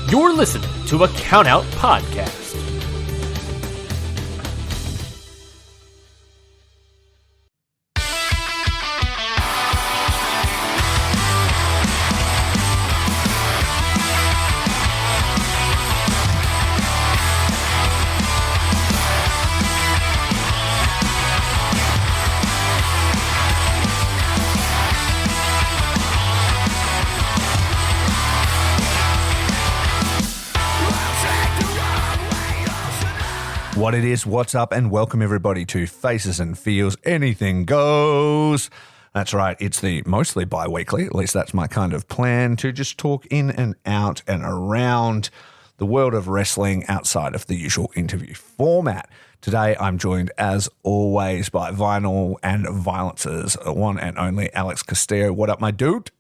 You're listening to a Countout Podcast. What it is, what's up, and welcome everybody to Faces and Feels Anything Goes. That's right, it's the mostly bi-weekly, at least that's my kind of plan, to just talk in and out and around the world of wrestling outside of the usual interview format. Today I'm joined, as always, by Vinyl and Violence's one and only Alex Castillo. What up, my dude?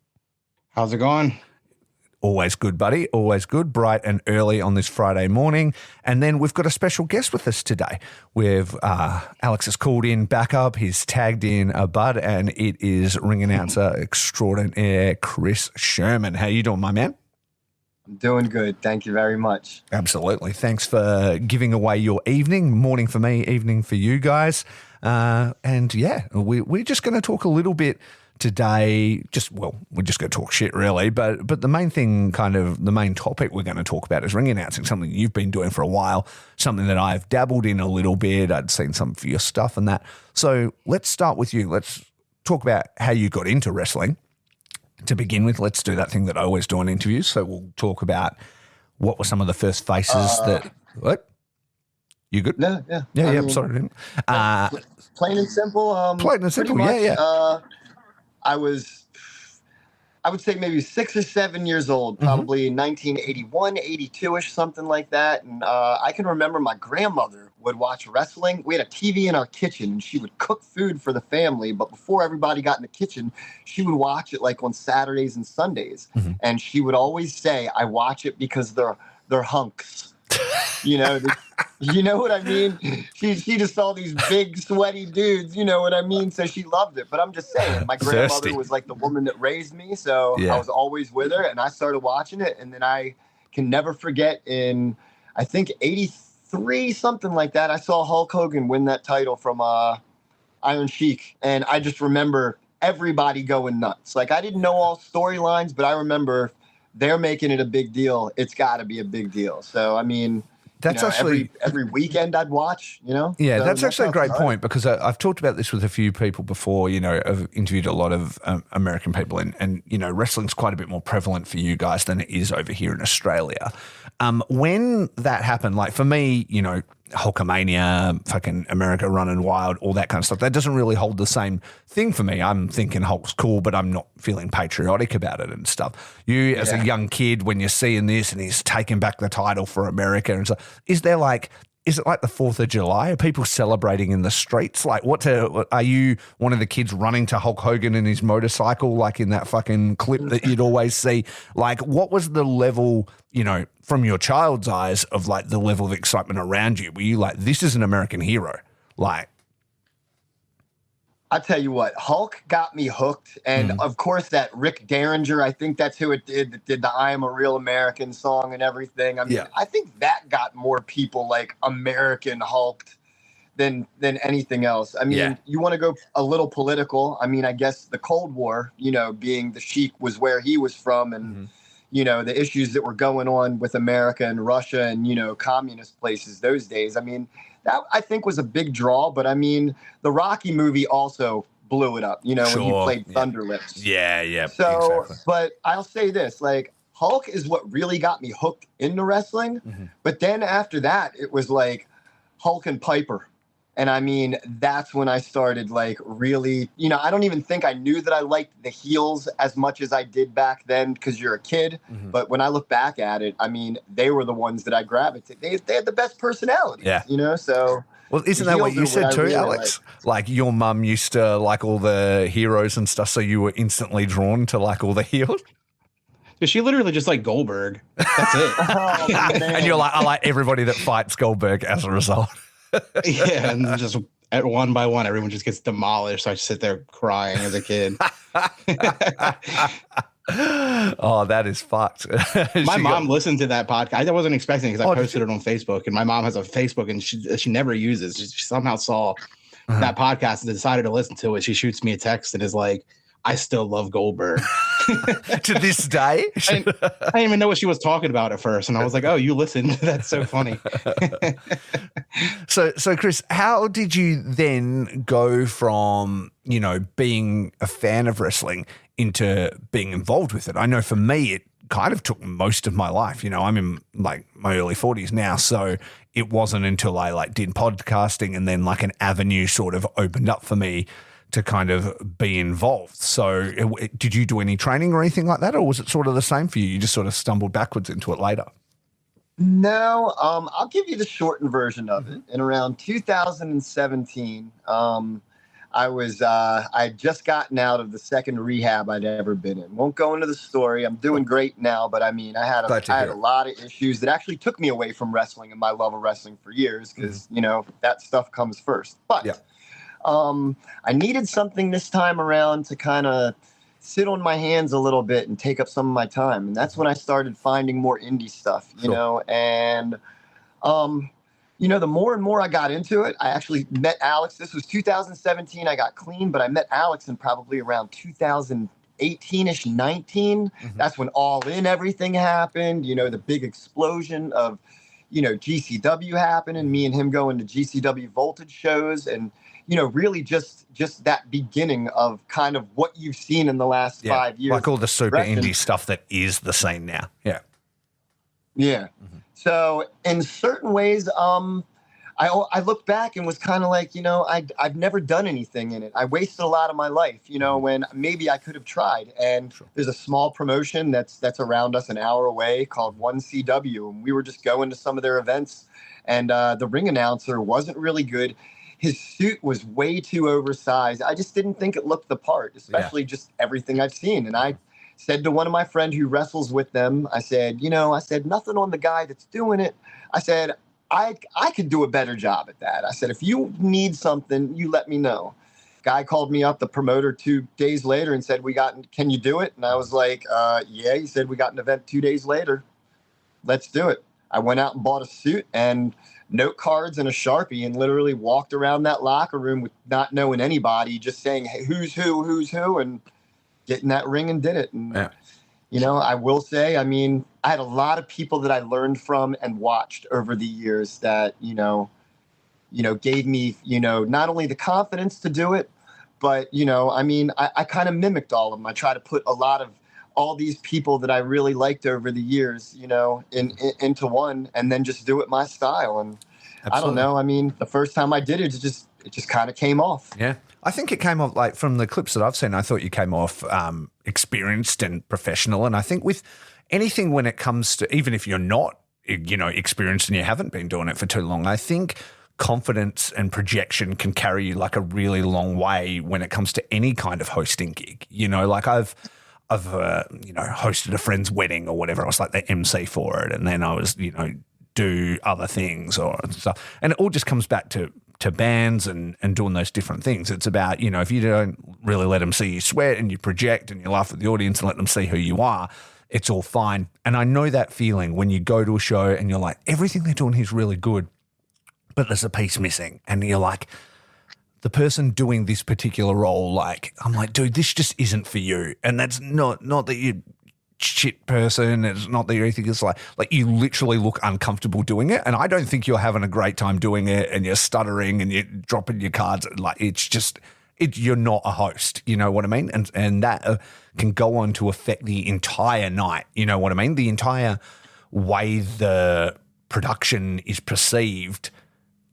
How's it going? Always good, buddy. Always good. Bright and early on this Friday morning. And then we've got a special guest with us today. Alex has called in backup. He's tagged in a bud, and it is ring announcer extraordinaire Chris Sherman. How you doing, my man? I'm doing good. Thank you very much. Absolutely. Thanks for giving away your evening. Morning for me, evening for you guys. And yeah, we're just going to talk a little bit today. We're just going to talk shit, really. But the main thing, the main topic we're going to talk about is ring announcing, something you've been doing for a while, something that I've dabbled in a little bit. I'd seen some of your stuff and that. So let's start with you. Let's talk about how you got into wrestling. To begin with, let's do that thing that I always do in interviews. So we'll talk about what were some of the first faces What? You good? No, yeah. Yeah, sorry. Plain and simple. Plain and simple, yeah. I would say maybe 6 or 7 years old, probably 1981, 82-ish, something like that. And I can remember my grandmother would watch wrestling. We had a TV in our kitchen, and she would cook food for the family. But before everybody got in the kitchen, she would watch it like on Saturdays and Sundays. Mm-hmm. And she would always say, I watch it because they're hunks. You know what I mean? She just saw these big sweaty dudes, you know what I mean? So she loved it. But I'm just saying, my grandmother was like the woman that raised me. So I was always with her, and I started watching it. And then I can never forget in, I think, 83, something like that, I saw Hulk Hogan win that title from Iron Sheik. And I just remember everybody going nuts. Like, I didn't know all storylines, but I remember they're making it a big deal. It's got to be a big deal. So, I mean, that's actually every weekend I'd watch, Yeah, so that's actually a great point, because I've talked about this with a few people before. I've interviewed a lot of American people, and wrestling's quite a bit more prevalent for you guys than it is over here in Australia. When that happened, like for me, Hulkamania, fucking America Running Wild, all that kind of stuff, that doesn't really hold the same thing for me. I'm thinking Hulk's cool, but I'm not feeling patriotic about it and stuff. You, as a young kid, when you're seeing this and he's taking back the title for America and stuff, is it like the 4th of July? Are people celebrating in the streets? Like, are you one of the kids running to Hulk Hogan in his motorcycle, like in that fucking clip that you'd always see? Like, what was the level, from your child's eyes, of like the level of excitement around you? Were you like, this is an American hero? Like, I tell you what, Hulk got me hooked. And of course that Rick Derringer, I think that's who it did, that did the I Am a Real American song and everything. I mean, I think that got more people like American Hulked than anything else. I mean, you want to go a little political. I mean, I guess the Cold War, being the Sheik was where he was from, and the issues that were going on with America and Russia and, communist places those days. I mean, that I think was a big draw, but I mean, the Rocky movie also blew it up, when he played Thunder Lips. Yeah. So, exactly. But I'll say this, like, Hulk is what really got me hooked into wrestling. But then after that, it was like Hulk and Piper. And I mean, that's when I started like really, I don't even think I knew that I liked the heels as much as I did back then, because you're a kid. But when I look back at it, I mean, they were the ones that I gravitated. They had the best personalities, so. Well, isn't that what you said too, really Alex? Like your mum used to like all the heroes and stuff, so you were instantly drawn to like all the heels? She literally just like Goldberg. That's it. And you're like, I like everybody that fights Goldberg as a result. Yeah, and just at one by one, everyone just gets demolished. So I sit there crying as a kid. Oh, that is fucked. My mom listened to that podcast. I wasn't expecting it because I posted it on Facebook, and my mom has a Facebook and she never uses. She somehow saw that podcast and decided to listen to it. She shoots me a text and is like, I still love Goldberg. To this day? I didn't even know what she was talking about at first. And I was like, oh, you listened. That's so funny. So Chris, how did you then go from, being a fan of wrestling into being involved with it? I know for me, it kind of took most of my life. I'm in like my early 40s now. So it wasn't until I did podcasting and then an avenue sort of opened up for me to kind of be involved. So did you do any training or anything like that? Or was it sort of the same for you? You just sort of stumbled backwards into it later? No, I'll give you the shortened version of it. In around 2017, I'd just gotten out of the second rehab I'd ever been in. Won't go into the story. I'm doing great now, but I had a lot of issues that actually took me away from wrestling and my love of wrestling for years because, that stuff comes first. But yeah. I needed something this time around to kind of sit on my hands a little bit and take up some of my time. And that's when I started finding more indie stuff, and, the more and more I got into it, I actually met Alex. This was 2017. I got clean, but I met Alex in probably around 2018-ish, 19. Mm-hmm. That's when All In everything happened, the big explosion of, GCW happened and me and him going to GCW Voltage shows and, really just that beginning of kind of what you've seen in the last 5 years. Like all the super indie stuff that is the scene now. Yeah. Yeah. Mm-hmm. So in certain ways, I look back and was kind of like, I've never done anything in it. I wasted a lot of my life, when maybe I could have tried. And there's a small promotion that's around us an hour away called 1CW. And we were just going to some of their events. And the ring announcer wasn't really good. His suit was way too oversized. I just didn't think it looked the part, especially just everything I've seen. And I said to one of my friends who wrestles with them, I said, nothing on the guy that's doing it. I said, I could do a better job at that. I said, if you need something, you let me know. Guy called me up, the promoter, 2 days later and said, can you do it? And I was like, yeah. He said, we got an event 2 days later. Let's do it. I went out and bought a suit and note cards and a Sharpie and literally walked around that locker room with not knowing anybody, just saying, hey, who's who, and get in that ring and did it. And, I will say, I had a lot of people that I learned from and watched over the years that, gave me, not only the confidence to do it, but, I kind of mimicked all of them. I try to put a lot of all these people that I really liked over the years, into one and then just do it my style. And Absolutely. I don't know. The first time I did it, it just kind of came off. Yeah. I think it came off from the clips that I've seen. I thought you came off experienced and professional. And I think with anything when it comes to, even if you're not, experienced and you haven't been doing it for too long, I think confidence and projection can carry you a really long way when it comes to any kind of hosting gig. I've hosted a friend's wedding or whatever. I was the MC for it. And then I was, do other things or stuff. And it all just comes back to bands and doing those different things. It's about, if you don't really let them see you sweat and you project and you laugh at the audience and let them see who you are, it's all fine. And I know that feeling when you go to a show and you're like, everything they're doing here is really good, but there's a piece missing. And you're like, the person doing this particular role, I'm like, dude, this just isn't for you. And that's not that you shit person. It's not that you're anything. It's like you literally look uncomfortable doing it. And I don't think you're having a great time doing it and you're stuttering and you're dropping your cards. It's just, you're not a host. You know what I mean? And that can go on to affect the entire night. You know what I mean? The entire way the production is perceived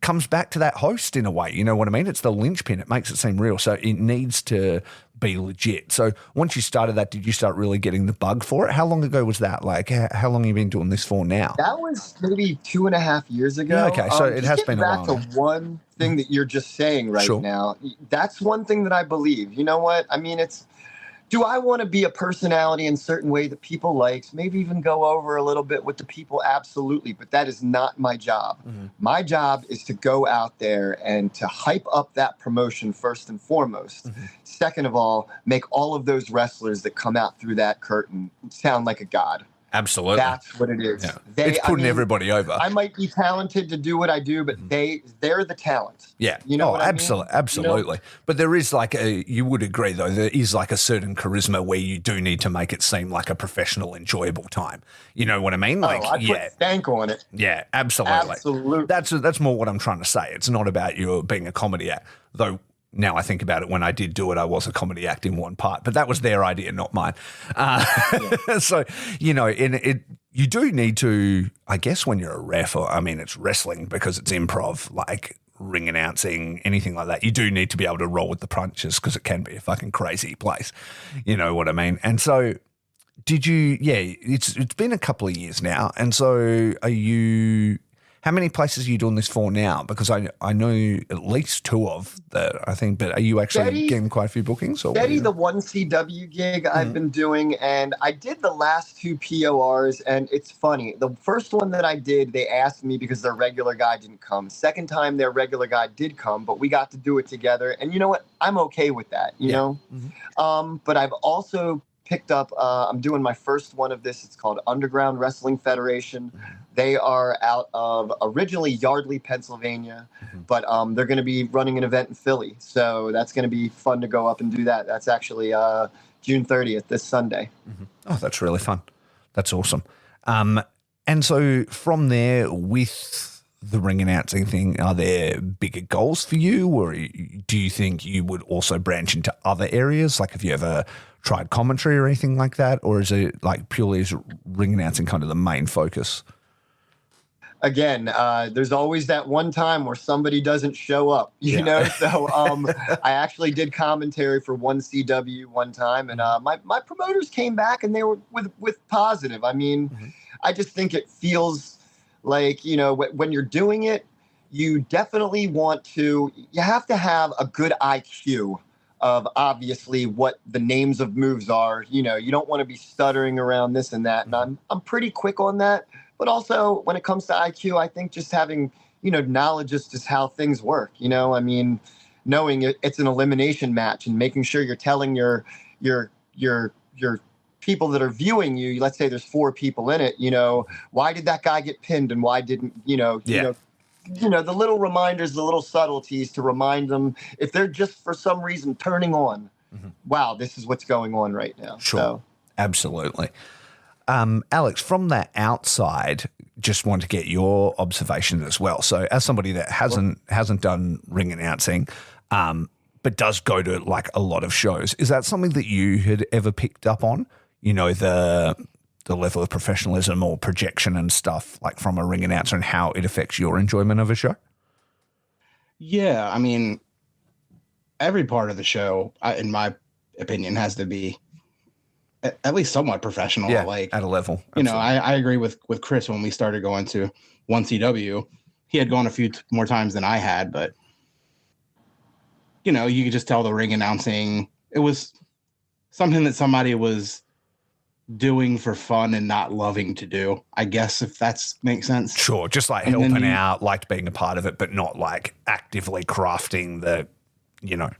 comes back to that host in a way. You know what I mean? It's the linchpin. It makes it seem real. So it needs to be legit. So once you started that, did you start really getting the bug for it? How long ago was that? How long have you been doing this for now? That was maybe 2.5 years ago. Yeah, okay, so it has been a while. Back to one thing that you're just saying right now. That's one thing that I believe. You know what? It's Do I want to be a personality in a certain way that people like? Maybe even go over a little bit with the people? Absolutely. But that is not my job. Mm-hmm. My job is to go out there and to hype up that promotion first and foremost. Mm-hmm. Second of all, make all of those wrestlers that come out through that curtain sound like a god. Absolutely. That's what it is. Yeah. It's putting everybody over. I might be talented to do what I do, but they're the talent. Yeah. You know what I mean? Absolutely. You know? But there is you would agree though, there is like a certain charisma where you do need to make it seem like a professional, enjoyable time. You know what I mean? Like, I put stank on it. Yeah, absolutely. Absolutely. That's more what I'm trying to say. It's not about you being a comedy act, though. Now I think about it, when I did do it, I was a comedy act in one part, but that was their idea, not mine. So, you know, you do need to, I guess when you're a ref, or I mean, it's wrestling because it's improv, like ring announcing, anything like that. You do need to be able to roll with the punches because it can be a fucking crazy place. You know what I mean? And so it's been a couple of years now. And so how many places are you doing this for now? Because I know at least two of that, I think, but are you actually getting quite a few bookings? Or Steady, the one CW gig I've been doing, and I did the last two PORs, and it's funny. The first one that I did, they asked me because their regular guy didn't come. Second time, their regular guy did come, but we got to do it together. And you know what? I'm okay with that, you know? Mm-hmm. But I've also picked up, I'm doing my first one of this. It's called Underground Wrestling Federation. They are out of originally Yardley, Pennsylvania, but they're going to be running an event in Philly. So that's going to be fun to go up and do that. That's actually June 30th, this Sunday. Mm-hmm. Oh, that's really fun. That's awesome. And so from there, with the ring announcing thing, are there bigger goals for you, or do you think you would also branch into other areas? Like, have you ever tried commentary or anything like that, or is it like purely is ring announcing kind of the main focus? Again, there's always that one time where somebody doesn't show up, you know? So I actually did commentary for 1CW one time, and my promoters came back and they were with positive. I mean, I just think it feels like, you know, when you're doing it, you definitely you have to have a good IQ of obviously what the names of moves are. You know, you don't want to be stuttering around this and that. And I'm pretty quick on that. But also when it comes to IQ, I think just having, you know, knowledge as to how things work, you know, I mean, knowing it's an elimination match and making sure you're telling your people that are viewing you, let's say there's 4 people in it, you know, why did that guy get pinned and why didn't, you know, the little reminders, the little subtleties to remind them if they're just for some reason turning on, wow, this is what's going on right now. Sure. So. Absolutely. Alex, from the outside, just want to get your observation as well. So as somebody that hasn't done ring announcing, but does go to like a lot of shows, is that something that you had ever picked up on? You know, the level of professionalism or projection and stuff like from a ring announcer and how it affects your enjoyment of a show? Yeah, I mean, every part of the show, in my opinion, has to be at least somewhat professional. Yeah, like at a level. Absolutely. You know, I agree with Chris when we started going to 1CW. He had gone a few more times than I had, but you know, you could just tell the ring announcing, it was something that somebody was doing for fun and not loving to do, I guess, if that's makes sense. Sure, just like helping out, liked being a part of it, but not like actively crafting the, you know,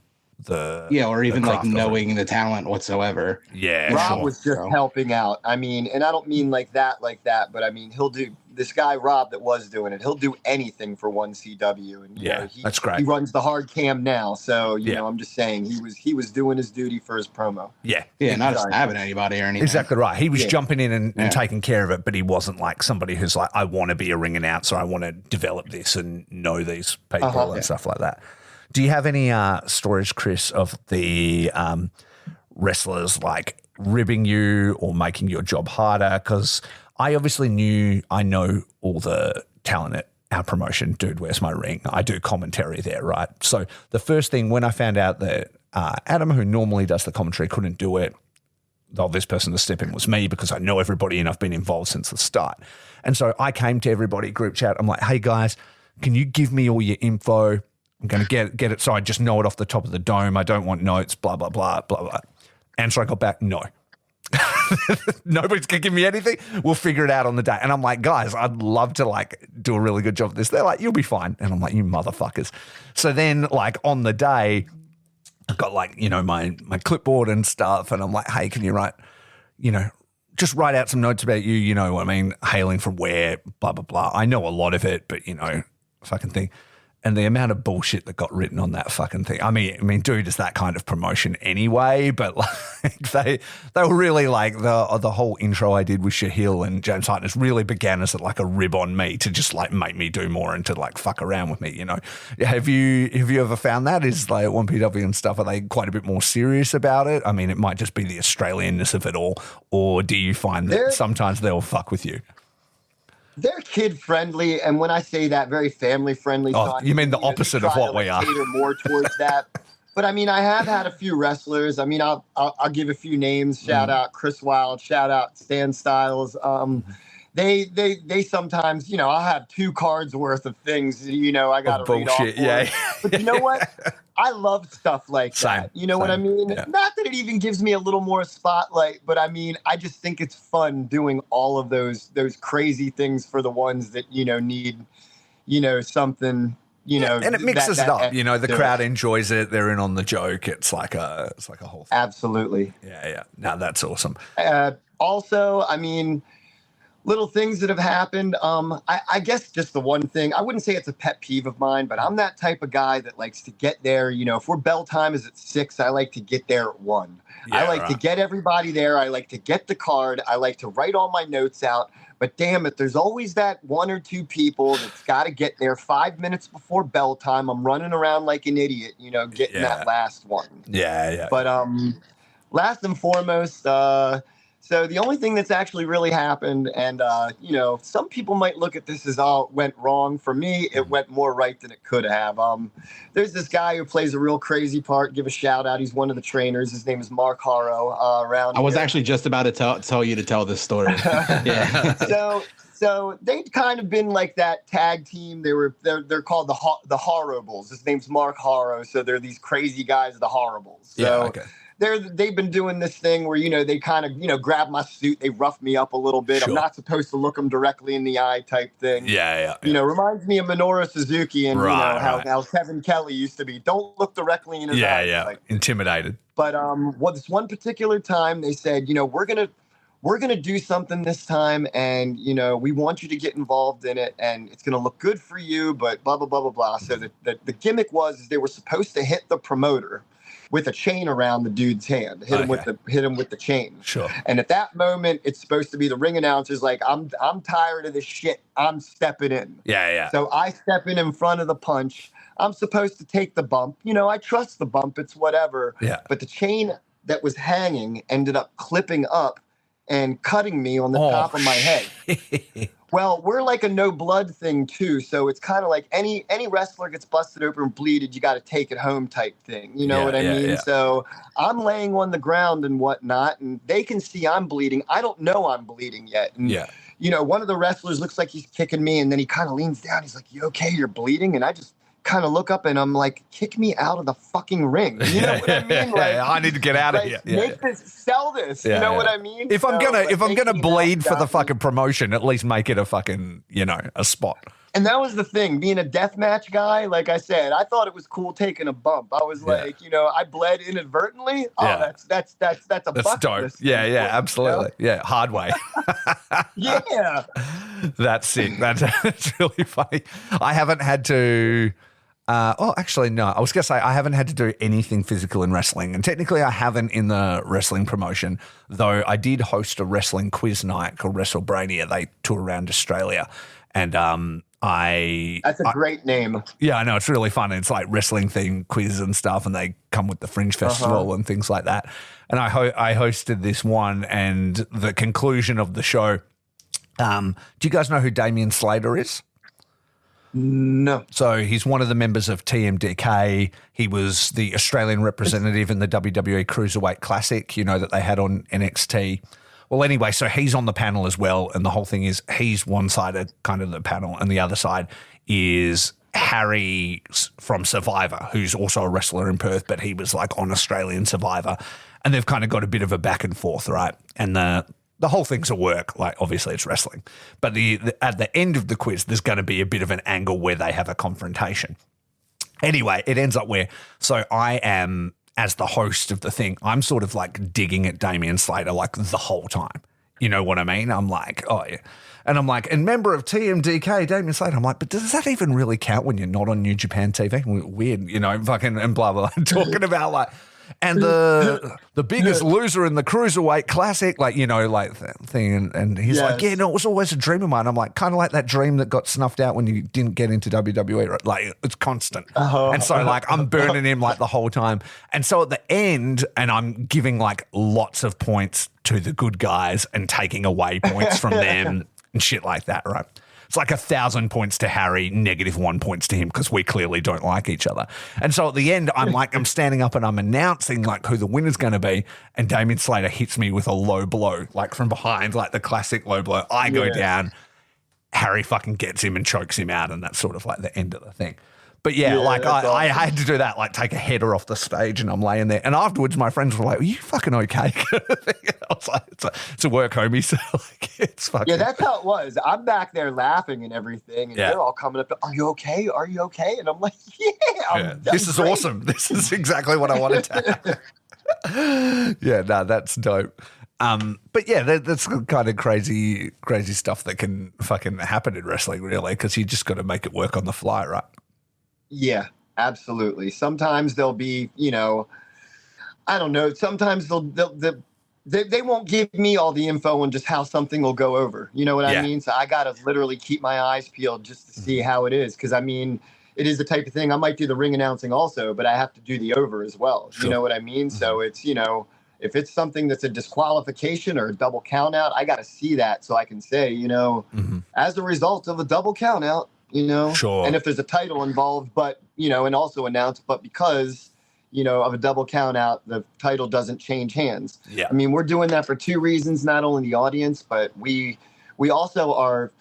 or even like knowing the talent whatsoever. Yeah, Rob was just helping out. I mean, and I don't mean like that, but I mean, he'll do this guy Rob that was doing it. He'll do anything for 1CW, and you know, that's great. He runs the hard cam now, so you know, I'm just saying he was doing his duty for his promo. Not stabbing anybody or anything. Exactly right. He was jumping in and taking care of it, but he wasn't like somebody who's like, I want to be a ring announcer. I want to develop this and know these people and stuff like that. Do you have any stories, Chris, of the wrestlers like ribbing you or making your job harder? Because I know all the talent at our promotion, Dude, Where's My Ring? I do commentary there, right? So the first thing when I found out that Adam, who normally does the commentary, couldn't do it, the obvious person to step in was me because I know everybody and I've been involved since the start. And so I came to everybody, group chat. I'm like, hey, guys, can you give me all your info? I'm going to get it so I just know it off the top of the dome. I don't want notes, blah, blah, blah, blah, blah. Answer I got back, no. Nobody's going to give me anything. We'll figure it out on the day. And I'm like, guys, I'd love to like do a really good job of this. They're like, you'll be fine. And I'm like, you motherfuckers. So then like on the day, I've got like, you know, my clipboard and stuff. And I'm like, hey, can you write, you know, just write out some notes about you, you know what I mean, hailing from where, blah, blah, blah. I know a lot of it, but, you know, fucking thing. And the amount of bullshit that got written on that fucking thing. I mean, dude, it's that kind of promotion anyway, but like they were really like the whole intro I did with Shahil and James Hartness really began as like a rib on me to just like make me do more and to like fuck around with me, you know. Have you ever found that? Is like 1PW and stuff, are they quite a bit more serious about it? I mean, it might just be the Australianness of it all, or do you find that sometimes they'll fuck with you? They're kid friendly, and when I say that, very family friendly. Oh, you mean the opposite of what we are? Cater more towards that. But I mean, I have had a few wrestlers. I mean, I'll give a few names. Shout out Chris Wilde. Shout out Stan Styles. They sometimes, you know, I'll have 2 cards worth of things. You know, I got to read off. Yeah. But you know what? I love stuff like that. You know what I mean? Yeah. Not that it even gives me a little more spotlight, but I mean, I just think it's fun doing all of those crazy things for the ones that, you know, need, you know, something, you know. And it mixes it up. You know, the crowd enjoys it. They're in on the joke. It's like a whole thing. Absolutely. Yeah. No, that's awesome. Also, I mean, little things that have happened. I guess just the one thing, I wouldn't say it's a pet peeve of mine, but I'm that type of guy that likes to get there. You know, if we're bell time is at 6, I like to get there at 1. Yeah, I like to get everybody there. I like to get the card. I like to write all my notes out. But damn it, there's always that 1 or 2 people that's got to get there 5 minutes before bell time. I'm running around like an idiot, you know, getting that last one. Yeah. But last and foremost, so the only thing that's actually really happened, and, you know, some people might look at this as all went wrong. For me, it went more right than it could have. There's this guy who plays a real crazy part. Give a shout out. He's one of the trainers. His name is Mark Harrow. I was actually just about to tell you to tell this story. Yeah. So they'd kind of been like that tag team. They're called the Horribles. His name's Mark Harrow. So they're these crazy guys, the Horribles. So they've been doing this thing where, you know, they kind of, you know, grab my suit, they rough me up a little bit. Sure. I'm not supposed to look them directly in the eye type thing. Yeah. You know, reminds me of Minoru Suzuki and, you know, how Kevin Kelly used to be. Don't look directly in his eyes. Yeah. Like, intimidated. But this one particular time they said, you know, we're gonna do something this time, and, you know, we want you to get involved in it, and it's gonna look good for you, but blah blah blah blah blah. So the gimmick was they were supposed to hit the promoter with a chain around the dude's hand, hit him with the chain. Sure. And at that moment, it's supposed to be the ring announcer's like, I'm tired of this shit. I'm stepping in. Yeah. So I step in front of the punch. I'm supposed to take the bump. You know, I trust the bump. It's whatever. Yeah. But the chain that was hanging ended up clipping up and cutting me on the top of my head. Well, we're like a no blood thing too, so it's kind of like any wrestler gets busted open and bleeded, you got to take it home type thing. You know what I mean? Yeah. So I'm laying on the ground and whatnot, and they can see I'm bleeding. I don't know I'm bleeding yet. And, you know, one of the wrestlers looks like he's kicking me, and then he kind of leans down. He's like, "You okay? You're bleeding?" And I just kind of look up, and I'm like, "Kick me out of the fucking ring." You know what I mean? Like, I need to get out of here. Make this, sell this. You know what I mean? If I'm gonna bleed for the fucking promotion, at least make it a fucking, you know, a spot. And that was the thing, being a deathmatch guy. Like I said, I thought it was cool taking a bump. I was like, you know, I bled inadvertently. Oh, that's a bucket dope. list. Yeah, absolutely. You know? Yeah, hard way. Yeah, that's sick. That's really funny. I haven't had to. Actually, no. I was going to say I haven't had to do anything physical in wrestling. And technically I haven't in the wrestling promotion, though I did host a wrestling quiz night called WrestleBrania. They tour around Australia. And that's a great name. Yeah, I know. It's really fun. It's like wrestling themed quiz and stuff, and they come with the Fringe Festival and things like that. And I hosted this one, and the conclusion of the show, do you guys know who Damian Slater is? No. So he's one of the members of TMDK. He was the Australian representative in the WWE Cruiserweight Classic, you know, that they had on NXT. Well, anyway, so he's on the panel as well. And the whole thing is he's one side of kind of the panel, and the other side is Harry from Survivor, who's also a wrestler in Perth, but he was like on Australian Survivor. and they've kind of got a bit of a back and forth, right? And the whole thing's a work, like obviously it's wrestling. But at the end of the quiz, there's going to be a bit of an angle where they have a confrontation. Anyway, it ends up so I am, as the host of the thing, I'm sort of like digging at Damian Slater like the whole time. You know what I mean? I'm like, oh yeah. And I'm like, and member of TMDK, Damian Slater. I'm like, but does that even really count when you're not on New Japan TV? Weird, you know, fucking and blah, blah, blah. Talking about like, and the biggest loser in the Cruiserweight Classic, like, you know, like that thing. And he's like, yeah, no, it was always a dream of mine. I'm like, kind of like that dream that got snuffed out when you didn't get into WWE, right? Like, it's constant. And so, like, I'm burning him, like, the whole time. And so at the end, and I'm giving, like, lots of points to the good guys and taking away points from them and shit like that, right? It's like 1,000 points to Harry, -1 points to him because we clearly don't like each other. And so at the end, I'm standing up and I'm announcing like who the winner's going to be. And Damian Slater hits me with a low blow, like from behind, like the classic low blow. I go down, Harry fucking gets him and chokes him out. And that's sort of like the end of the thing. But yeah, like I had to do that, like take a header off the stage and I'm laying there. And afterwards, my friends were like, are you fucking okay? I was like, it's a work, homie. So like, it's fucking. Yeah, that's how it was. I'm back there laughing and everything. And they're all coming up, are you okay? Are you okay? And I'm like, this is awesome. This is exactly what I wanted to have. Yeah, no, that's dope. But yeah, that's kind of crazy stuff that can fucking happen in wrestling, really, because you just got to make it work on the fly, right? Yeah, absolutely. Sometimes they'll be, you know, I don't know. Sometimes they won't give me all the info on just how something will go over. You know what I mean? So I got to literally keep my eyes peeled just to see how it is. Because, I mean, it is the type of thing. I might do the ring announcing also, but I have to do the over as well. Sure. You know what I mean? So it's, you know, if it's something that's a disqualification or a double count out, I got to see that so I can say, you know, as a result of a double count out, you know, and if there's a title involved, but, you know, and also announced, but because, you know, of a double count out, the title doesn't change hands. Yeah. I mean, we're doing that for two reasons, not only the audience, but we also are,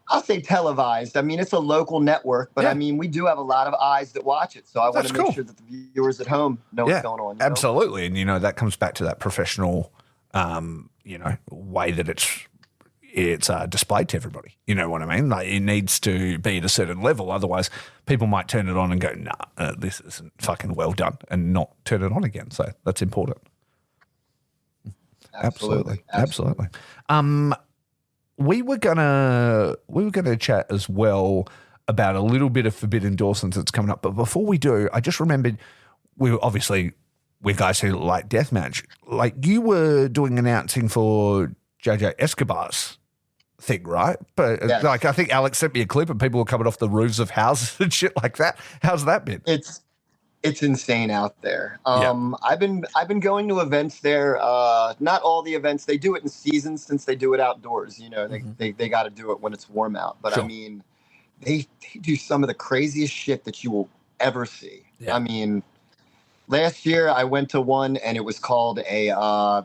I'll say televised. I mean, it's a local network, but I mean, we do have a lot of eyes that watch it. So I want to make sure that the viewers at home know what's going on. Absolutely. And, you know, that comes back to that professional, you know, way that it's displayed to everybody. You know what I mean? Like, it needs to be at a certain level. Otherwise, people might turn it on and go, nah, this isn't fucking well done, and not turn it on again. So that's important. Absolutely. We were gonna chat as well about a little bit of Forbidden Door since it's coming up. But before we do, I just remembered we're guys who like deathmatch. Like, you were doing announcing for JJ Escobar's thing, right? But like, I think Alex sent me a clip and people were coming off the roofs of houses and shit like that. How's that been? It's insane out there. I've been going to events there. Not all the events. They do it in seasons since they do it outdoors. You know, they got to do it when it's warm out. But I mean, they do some of the craziest shit that you will ever see. Yeah. I mean, last year I went to one and it was called a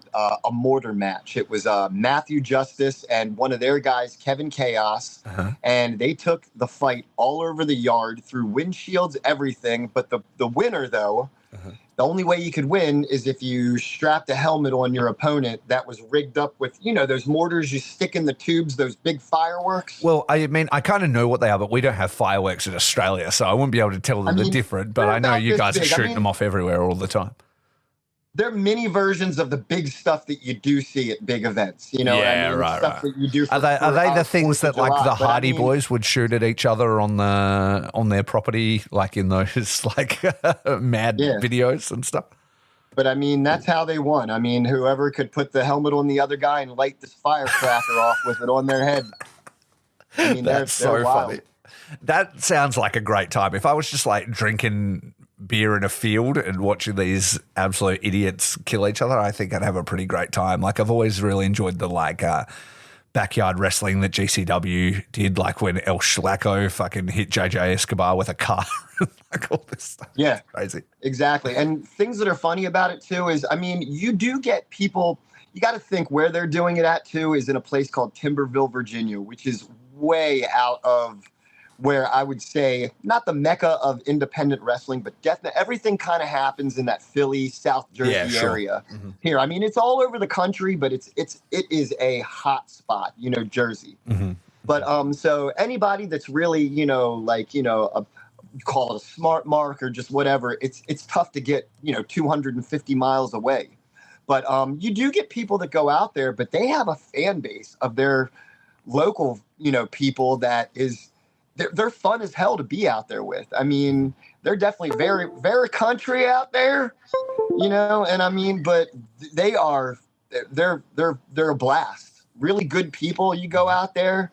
mortar match. It was Matthew Justice and one of their guys, Kevin Chaos, and they took the fight all over the yard through windshields, everything. But the winner, though, the only way you could win is if you strapped a helmet on your opponent that was rigged up with, you know, those mortars you stick in the tubes, those big fireworks. Well, I mean, I kind of know what they are, but we don't have fireworks in Australia, so I wouldn't be able to tell them they're different. But I know you guys are shooting them off everywhere all the time. They're mini versions of the big stuff that you do see at big events. You know what I mean? Stuff that you do. Are they the things that like the Hardy Boys would shoot at each other on their property, like in those like mad videos and stuff? But I mean, that's how they won. I mean, whoever could put the helmet on the other guy and light this firecracker off with it on their head. I mean, that's so funny. That sounds like a great time. If I was just like drinking beer in a field and watching these absolute idiots kill each other, I think I'd have a pretty great time. Like, I've always really enjoyed the like backyard wrestling that GCW did, like when El Schlacko fucking hit JJ Escobar with a car. Like all this stuff. Yeah. It's crazy. Exactly. And things that are funny about it too is, I mean, you do get people, you got to think where they're doing it at too is in a place called Timberville, Virginia, which is way out of where I would say not the mecca of independent wrestling, but definitely everything kind of happens in that Philly, South Jersey area. Mm-hmm. Here, I mean, it's all over the country, but it is a hot spot, Jersey. Mm-hmm. But so anybody that's really, you call it a smart mark or just whatever, it's tough to get, 250 miles away. But you do get people that go out there, but they have a fan base of their local, people that is. They're fun as hell to be out there with. I mean, they're definitely very, very country out there, and I mean, but they're a blast. Really good people. You go out there,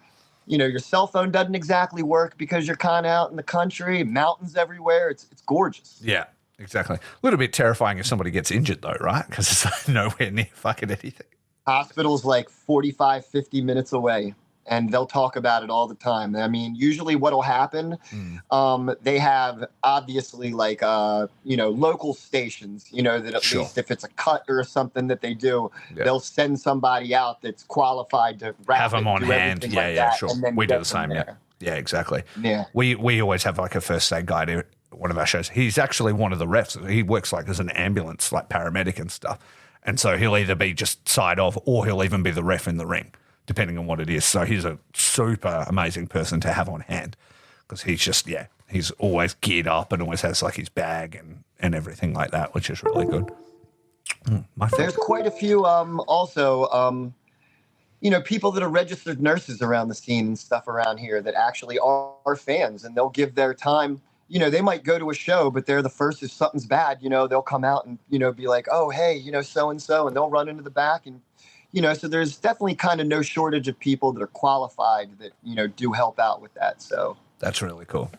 your cell phone doesn't exactly work because you're kind of out in the country, mountains everywhere. It's gorgeous. Yeah, exactly. A little bit terrifying if somebody gets injured though, right? Because it's nowhere near fucking anything. Hospital's like 45, 50 minutes away. And they'll talk about it all the time. I mean, usually what'll happen, they have obviously like, local stations, that at least if it's a cut or something that they do, they'll send somebody out that's qualified to have them on hand. Yeah, sure. We do the same. Yeah, exactly. Yeah. We always have like a first aid guy to one of our shows. He's actually one of the refs. He works like as an ambulance, like paramedic and stuff. And so he'll either be just side of or he'll even be the ref in the ring, depending on what it is. So he's a super amazing person to have on hand because he's just, he's always geared up and always has like his bag and everything like that, which is really good. There's quite a few also, people that are registered nurses around the scene and stuff around here that actually are fans, and they'll give their time. They might go to a show, but they're the first if something's bad, they'll come out and, be like, oh, hey, so-and-so, and they'll run into the back and, so there's definitely kind of no shortage of people that are qualified that, do help out with that. So that's really cool.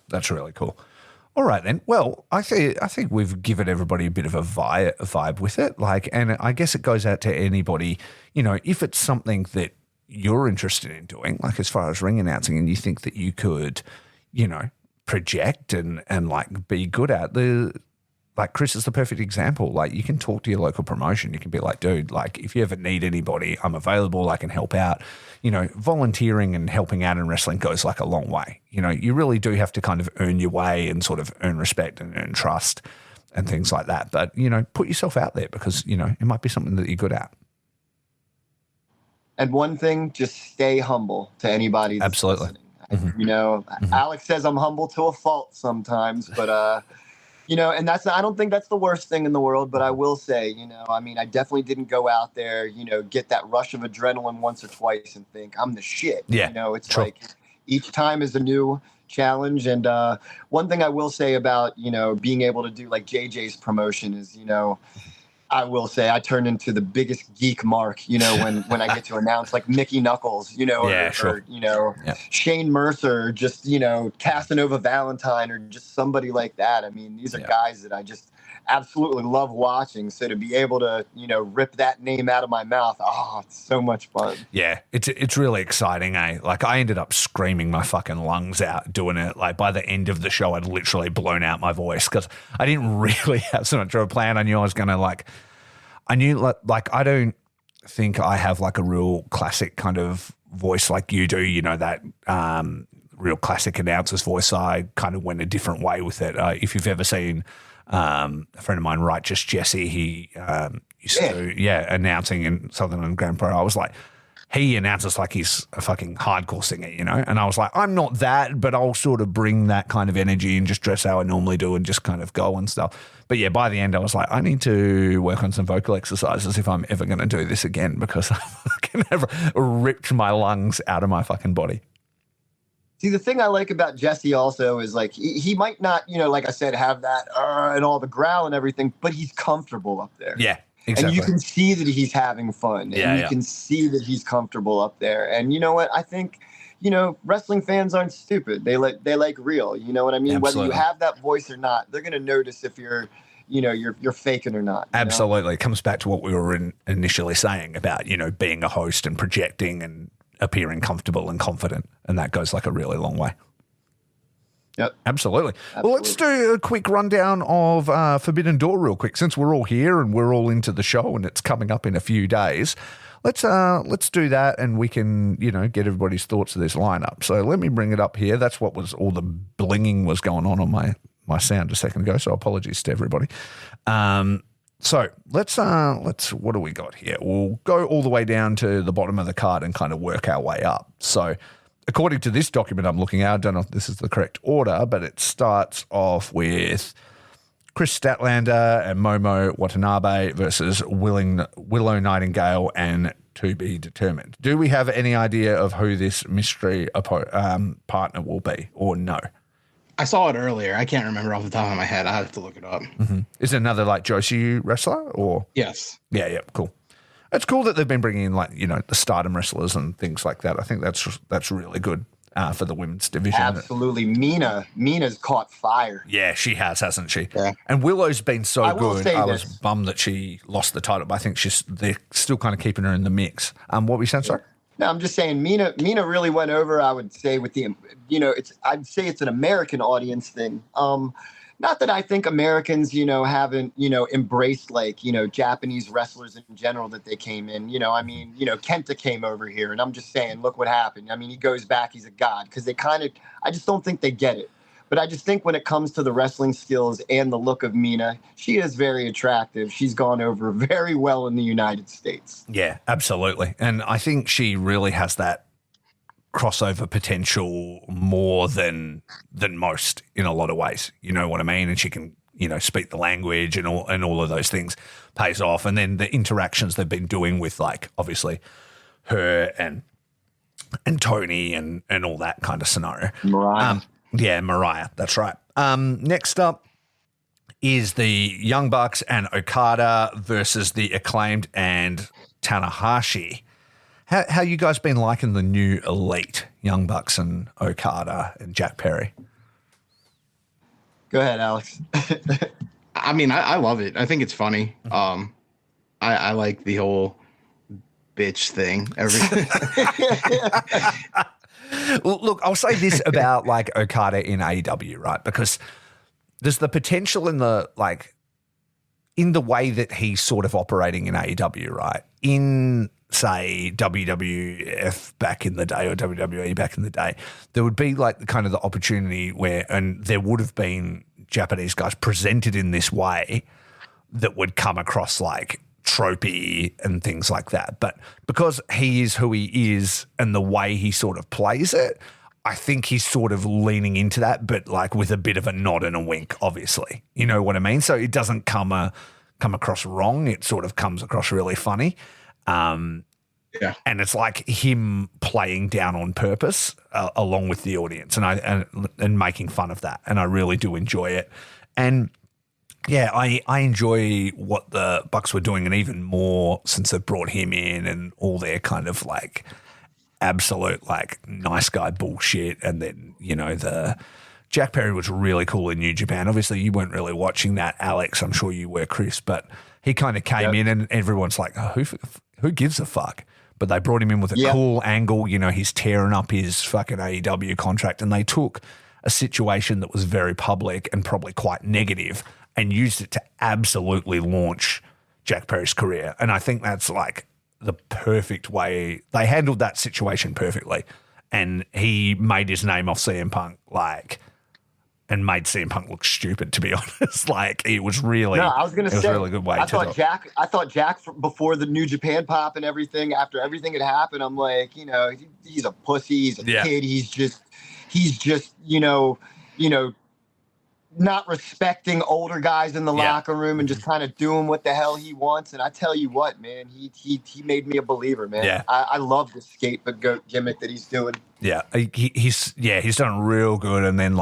All right, then. Well, I think we've given everybody a bit of a vibe with it. And I guess it goes out to anybody, if it's something that you're interested in doing, like as far as ring announcing, and you think that you could, project and like be good at like Chris is the perfect example. Like you can talk to your local promotion. You can be like, dude, like if you ever need anybody, I'm available. I can help out. Volunteering and helping out in wrestling goes like a long way. You really do have to kind of earn your way and sort of earn respect and earn trust and things like that. But, put yourself out there because, it might be something that you're good at. And one thing, just stay humble to anybody that's Absolutely. Listening. Alex says I'm humble to a fault sometimes, but, and I don't think that's the worst thing in the world, but I will say, I definitely didn't go out there, get that rush of adrenaline once or twice and think I'm the shit. Yeah. It's true. Like each time is a new challenge. And one thing I will say about, being able to do like JJ's promotion is, I will say I turned into the biggest geek mark, when I get to announce like Mickey Knuckles, or Shane Mercer, or just, Casanova Valentine or just somebody like that. I mean, these are guys that I just absolutely love watching. So to be able to, rip that name out of my mouth, it's so much fun. Yeah, it's really exciting, eh? Like I ended up screaming my fucking lungs out doing it. Like by the end of the show, I'd literally blown out my voice because I didn't really have so much of a plan. I knew I was going to I don't think I have like a real classic kind of voice like you do, that real classic announcer's voice. I kind of went a different way with it. If you've ever seen a friend of mine, Righteous Jesse, he used to, announcing in Southern Grand Pro. I was like, he announces like he's a fucking hardcore singer, and I was like, I'm not that, but I'll sort of bring that kind of energy and just dress how I normally do and just kind of go and stuff. But yeah, by the end I was like, I need to work on some vocal exercises if I'm ever going to do this again because I fucking ripped my lungs out of my fucking body. See, the thing I like about Jesse also is like he might not, like I said, have that and all the growl and everything, but he's comfortable up there. Yeah, exactly. And you can see that he's having fun. And you can see that he's comfortable up there. And you know what? I think, wrestling fans aren't stupid. They like real. You know what I mean? Absolutely. Whether you have that voice or not, they're going to notice if you're faking or not. Absolutely. It comes back to what we were initially saying about, being a host and projecting and appearing comfortable and confident. And that goes like a really long way. Yep. Absolutely. Well, let's do a quick rundown of Forbidden Door real quick. Since we're all here and we're all into the show and it's coming up in a few days, let's do that, and we can, get everybody's thoughts of this lineup. So let me bring it up here. That's what was all the blinging was going on my sound a second ago. So apologies to everybody. So let's what do we got here? We'll go all the way down to the bottom of the card and kind of work our way up. So according to this document I'm looking at, I don't know if this is the correct order, but it starts off with Chris Statlander and Momo Watanabe versus Willow Nightingale and To Be Determined. Do we have any idea of who this mystery partner will be, or no? I saw it earlier. I can't remember off the top of my head. I have to look it up. Mm-hmm. Is it another like Joshi wrestler, or? Yes. Yeah, cool. It's cool that they've been bringing in the Stardom wrestlers and things like that. I think that's really good for the women's division. Absolutely. Mina's caught fire. Yeah, she has, hasn't she? Yeah. And Willow's been so good. I was this. bummed that she lost the title, but I think they're still kind of keeping her in the mix. What were you saying, sorry? No, I'm just saying Mina really went over, I would say, with the, I'd say it's an American audience thing. Not that I think Americans, haven't, embraced Japanese wrestlers in general that they came in. Kenta came over here, and I'm just saying, look what happened. I mean, he goes back, he's a god, because I just don't think they get it. But I just think when it comes to the wrestling skills and the look of Mina, she is very attractive. She's gone over very well in the United States. Yeah, absolutely. And I think she really has that crossover potential more than most in a lot of ways. You know what I mean? And she can, speak the language and all of those things pays off. And then the interactions they've been doing with obviously her and Tony and all that kind of scenario. Mariah. Yeah, Mariah. That's right. Next up is the Young Bucks and Okada versus the Acclaimed and Tanahashi. How you guys been liking the new Elite, Young Bucks and Okada and Jack Perry? Go ahead, Alex. I mean, I love it. I think it's funny. I like the whole bitch thing. Well, look, I'll say this about Okada in AEW, right? Because there's the potential in the way that he's sort of operating in AEW, right? In, say, WWF back in the day or WWE back in the day, there would be kind of the opportunity and there would have been Japanese guys presented in this way that would come across tropey and things like that. But because he is who he is and the way he sort of plays it, I think he's sort of leaning into that, but with a bit of a nod and a wink, obviously. You know what I mean? So it doesn't come across wrong. It sort of comes across really funny. Yeah. And it's him playing down on purpose along with the audience and making fun of that. And I really do enjoy it. And yeah, I enjoy what the Bucks were doing, and even more since they've brought him in and all their kind of absolute nice guy bullshit. And then, the Jack Perry was really cool in New Japan. Obviously, you weren't really watching that, Alex. I'm sure you were, Chris, but he kind of came in and everyone's like, oh, who gives a fuck? But they brought him in with a cool angle. He's tearing up his fucking AEW contract, and they took a situation that was very public and probably quite negative and used it to absolutely launch Jack Perry's career. And I think that's the perfect way. They handled that situation perfectly. And he made his name off CM Punk, and made CM Punk look stupid, to be honest. It was really, no, I was going to say, a really good way I thought Jack before the New Japan pop and everything, after everything had happened, I'm he's a pussy, he's a kid, he's just, not respecting older guys in the locker room and just kind of doing what the hell he wants. And I tell you what, man, he made me a believer, man. Yeah. I love the scapegoat gimmick that he's doing. Yeah, he's done real good. And then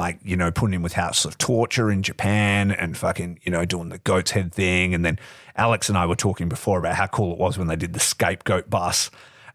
putting him with House of Torture in Japan and fucking, doing the goat's head thing. And then Alex and I were talking before about how cool it was when they did the scapegoat bus.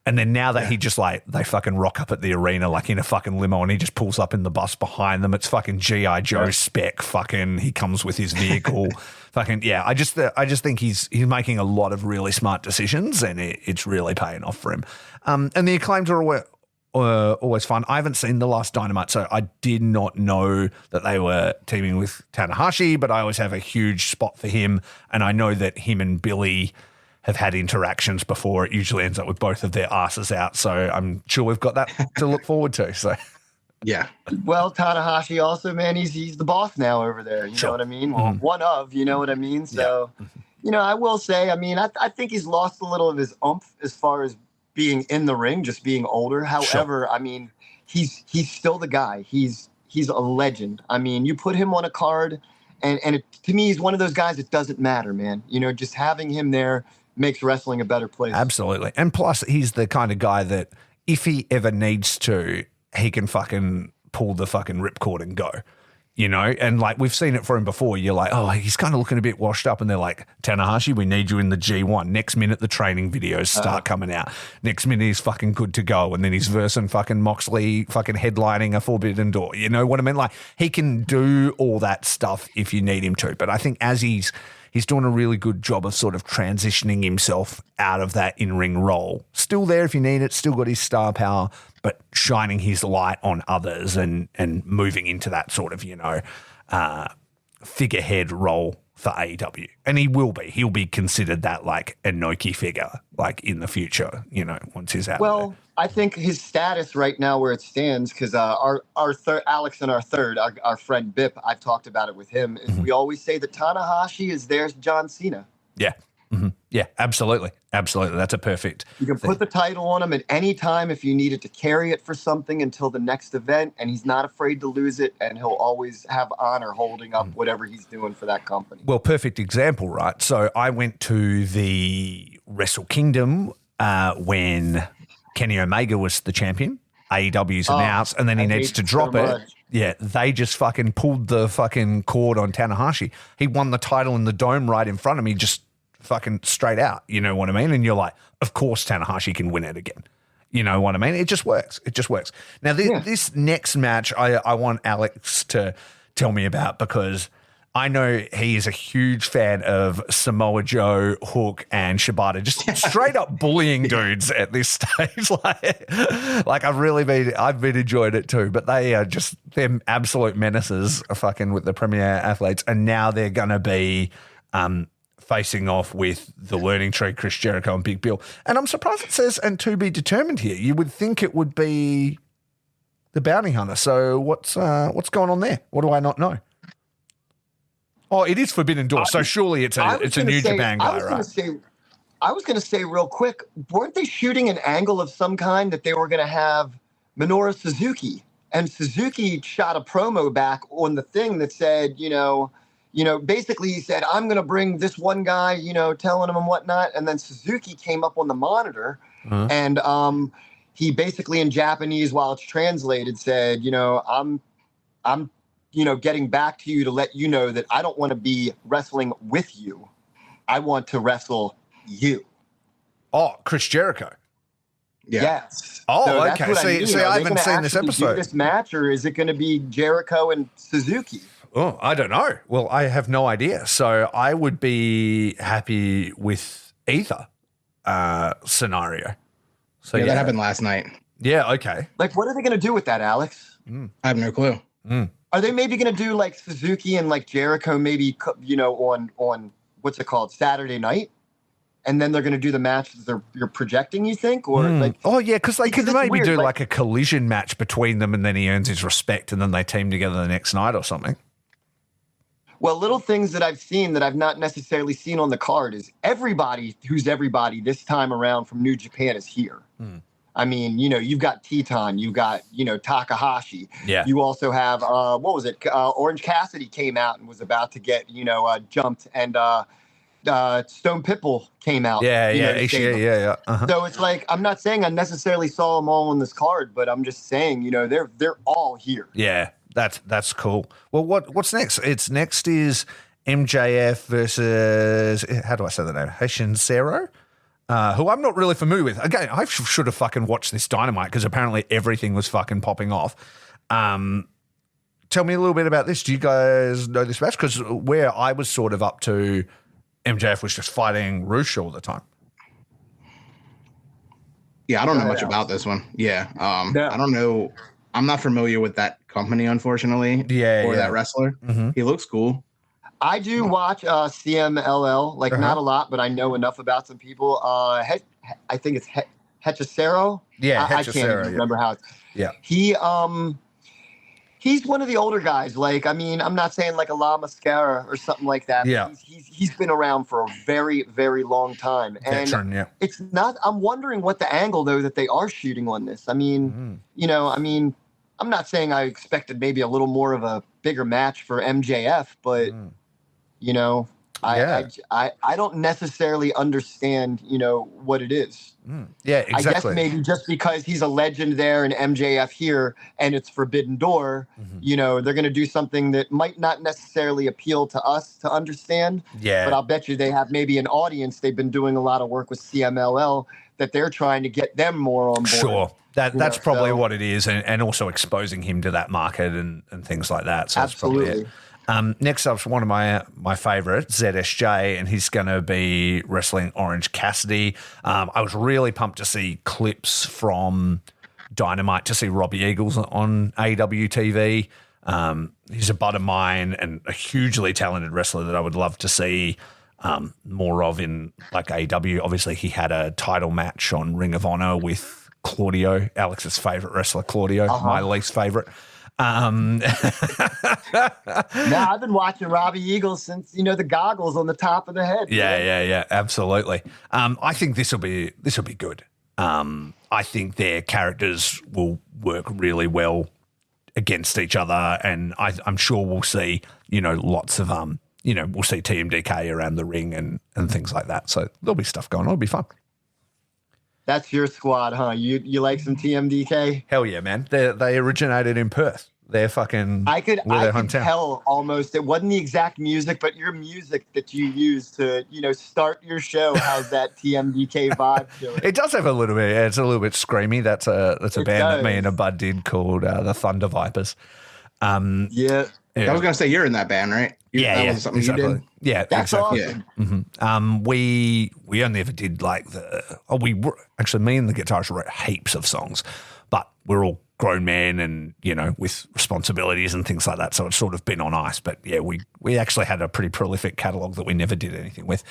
And then now that he just they fucking rock up at the arena in a fucking limo, and he just pulls up in the bus behind them. It's fucking G.I. Joe spec. Fucking he comes with his vehicle. Fucking yeah. I just think he's making a lot of really smart decisions, and it's really paying off for him. And the Acclaimed are always fun. I haven't seen the last Dynamite, so I did not know that they were teaming with Tanahashi, but I always have a huge spot for him, and I know that him and Billy have had interactions before, it usually ends up with both of their asses out. So I'm sure we've got that to look forward to. So Yeah. Well, Tanahashi also, man, he's the boss now over there. You know what I mean? Well, one of, you know what I mean? So, you know, I will say, I mean, I think he's lost a little of his oomph as far as being in the ring, just being older. However, I mean, he's still the guy. He's a legend. I mean, you put him on a card, and to me, he's one of those guys. It doesn't matter, man. You know, just having him there makes wrestling a better place. Absolutely. And plus, he's the kind of guy that if he ever needs to, he can fucking pull the fucking ripcord and go, you know? And like, we've seen it for him before. You're like, oh, he's kind of looking a bit washed up. And they're like, Tanahashi, we need you in the G1. Next minute, the training videos start coming out. Next minute, he's fucking good to go. And then he's versing fucking Moxley, fucking headlining a Forbidden Door. You know what I mean? Like, he can do all that stuff if you need him to. But I think as he's doing a really good job of sort of transitioning himself out of that in-ring role. Still there if you need it, still got his star power, but shining his light on others and moving into that sort of, you know, figurehead role for AEW. And he will be. He'll be considered that like Inoki figure, like in the future, you know, once he's out there. I think his status right now where it stands, because our third, Alex and our friend Bip, I've talked about it with him, is we always say that Tanahashi is there's John Cena. Yeah. Yeah, absolutely. Absolutely. That's a perfect You can put the title on him at any time if you needed to carry it for something until the next event, and he's not afraid to lose it, and he'll always have honor holding up whatever he's doing for that company. Well, perfect example, right? So I went to the Wrestle Kingdom when Kenny Omega was the champion. AEW's announced, and then he needs to drop it. Yeah, they just fucking pulled the fucking cord on Tanahashi. He won the title in the dome right in front of me, just fucking straight out. You know what I mean? And you're like, of course Tanahashi can win it again. You know what I mean? It just works. It just works. Now, this next match, I want Alex to tell me about, because I know he is a huge fan of Samoa Joe, Hook, and Shibata, just straight up bullying dudes at this stage. like I've been enjoying it too, but they are just them absolute menaces, fucking with the premier athletes, and now they're gonna be facing off with the Learning Tree, Chris Jericho, and Big Bill. And I'm surprised it says "and to be determined" here. You would think it would be the Bounty Hunter. So what's going on there? What do I not know? Oh, it is Forbidden Door, so surely it's a New Japan guy, right? I was going to say real quick, weren't they shooting an angle of some kind that they were going to have Minoru Suzuki? And Suzuki shot a promo back on the thing that said, basically he said, I'm going to bring this one guy, telling him and whatnot. And then Suzuki came up on the monitor and he basically in Japanese, while it's translated, said, I'm getting back to you to let you know that I don't want to be wrestling with you. I want to wrestle you. Oh, Chris Jericho. Yeah. Yes. Oh, okay. See, I haven't seen this episode. This match, or is it going to be Jericho and Suzuki? Oh, I don't know. Well, I have no idea. So I would be happy with either scenario. So that happened last night. Yeah. Okay. Like, what are they going to do with that, Alex? I have no clue. Are they maybe going to do like Suzuki and like Jericho, maybe, on what's it called, Saturday night? And then they're going to do the match that you're projecting, you think? Or because they could maybe do like a collision match between them, and then he earns his respect, and then they team together the next night or something. Well, little things that I've seen that I've not necessarily seen on the card is everybody who's everybody this time around from New Japan is here. I mean, you've got Teton, you've got, Takahashi. Yeah. You also have, Orange Cassidy came out and was about to get, jumped, and Stone Pitbull came out. Yeah. So it's like, I'm not saying I necessarily saw them all on this card, but I'm just saying, they're all here. Yeah, that's cool. Well, what's next? Next is MJF versus, how do I say the name? Haitian Cero? Who I'm not really familiar with. Again, I should have fucking watched this Dynamite, because apparently everything was fucking popping off. Tell me a little bit about this. Do you guys know this match? Because where I was sort of up to, MJF was just fighting Roosh all the time. Yeah, I don't know much about this one. Yeah. I don't know. I'm not familiar with that company, unfortunately. Or that wrestler. He looks cool. I do watch CMLL, like not a lot, but I know enough about some people. I think it's Hechicero. Yeah, I can't even remember how it's. Yeah. He's one of the older guys. Like, I mean, I'm not saying like a La Mascara or something like that. Yeah. He's been around for a very, very long time. And Veteran, yeah. it's not, I'm wondering what the angle, though, that they are shooting on this. I mean, I'm not saying I expected maybe a little more of a bigger match for MJF, but, I don't necessarily understand, what it is. Yeah, exactly. I guess maybe just because he's a legend there and MJF here and it's Forbidden Door, they're going to do something that might not necessarily appeal to us to understand. Yeah. But I'll bet you they have maybe an audience. They've been doing a lot of work with CMLL that they're trying to get them more on board. Sure. That's probably what it is, and also exposing him to that market and things like that. So absolutely. That's probably it. Next up's one of my favorites, ZSJ, and he's going to be wrestling Orange Cassidy. I was really pumped to see clips from Dynamite, to see Robbie Eagles on AEW TV. He's a bud of mine and a hugely talented wrestler that I would love to see more of in like AEW. Obviously, he had a title match on Ring of Honor with Claudio, Alex's favorite wrestler, Claudio, my least favorite. I've been watching Robbie Eagles since the goggles on the top of the head. Yeah, absolutely. I think this will be good. I think their characters will work really well against each other, and I'm sure we'll see lots of we'll see TMDK around the ring and things like that. So there'll be stuff going on. It'll be fun. That's your squad, huh? You like some TMDK? Hell yeah, man. They originated in Perth. They're fucking. I could tell almost. It wasn't the exact music, but your music that you use to start your show has that TMDK vibe to it. It does have a little bit. Yeah, it's a little bit screamy. That's a band that me and a bud did called the Thunder Vipers. Yeah. I was gonna say you're in that band, right? That was something exactly. you did. Yeah, that's exactly. awesome. Yeah. Mm-hmm. We only ever did like me and the guitarist wrote heaps of songs, but we're all grown men and with responsibilities and things like that, so it's sort of been on ice. But yeah, we actually had a pretty prolific catalog that we never did anything with.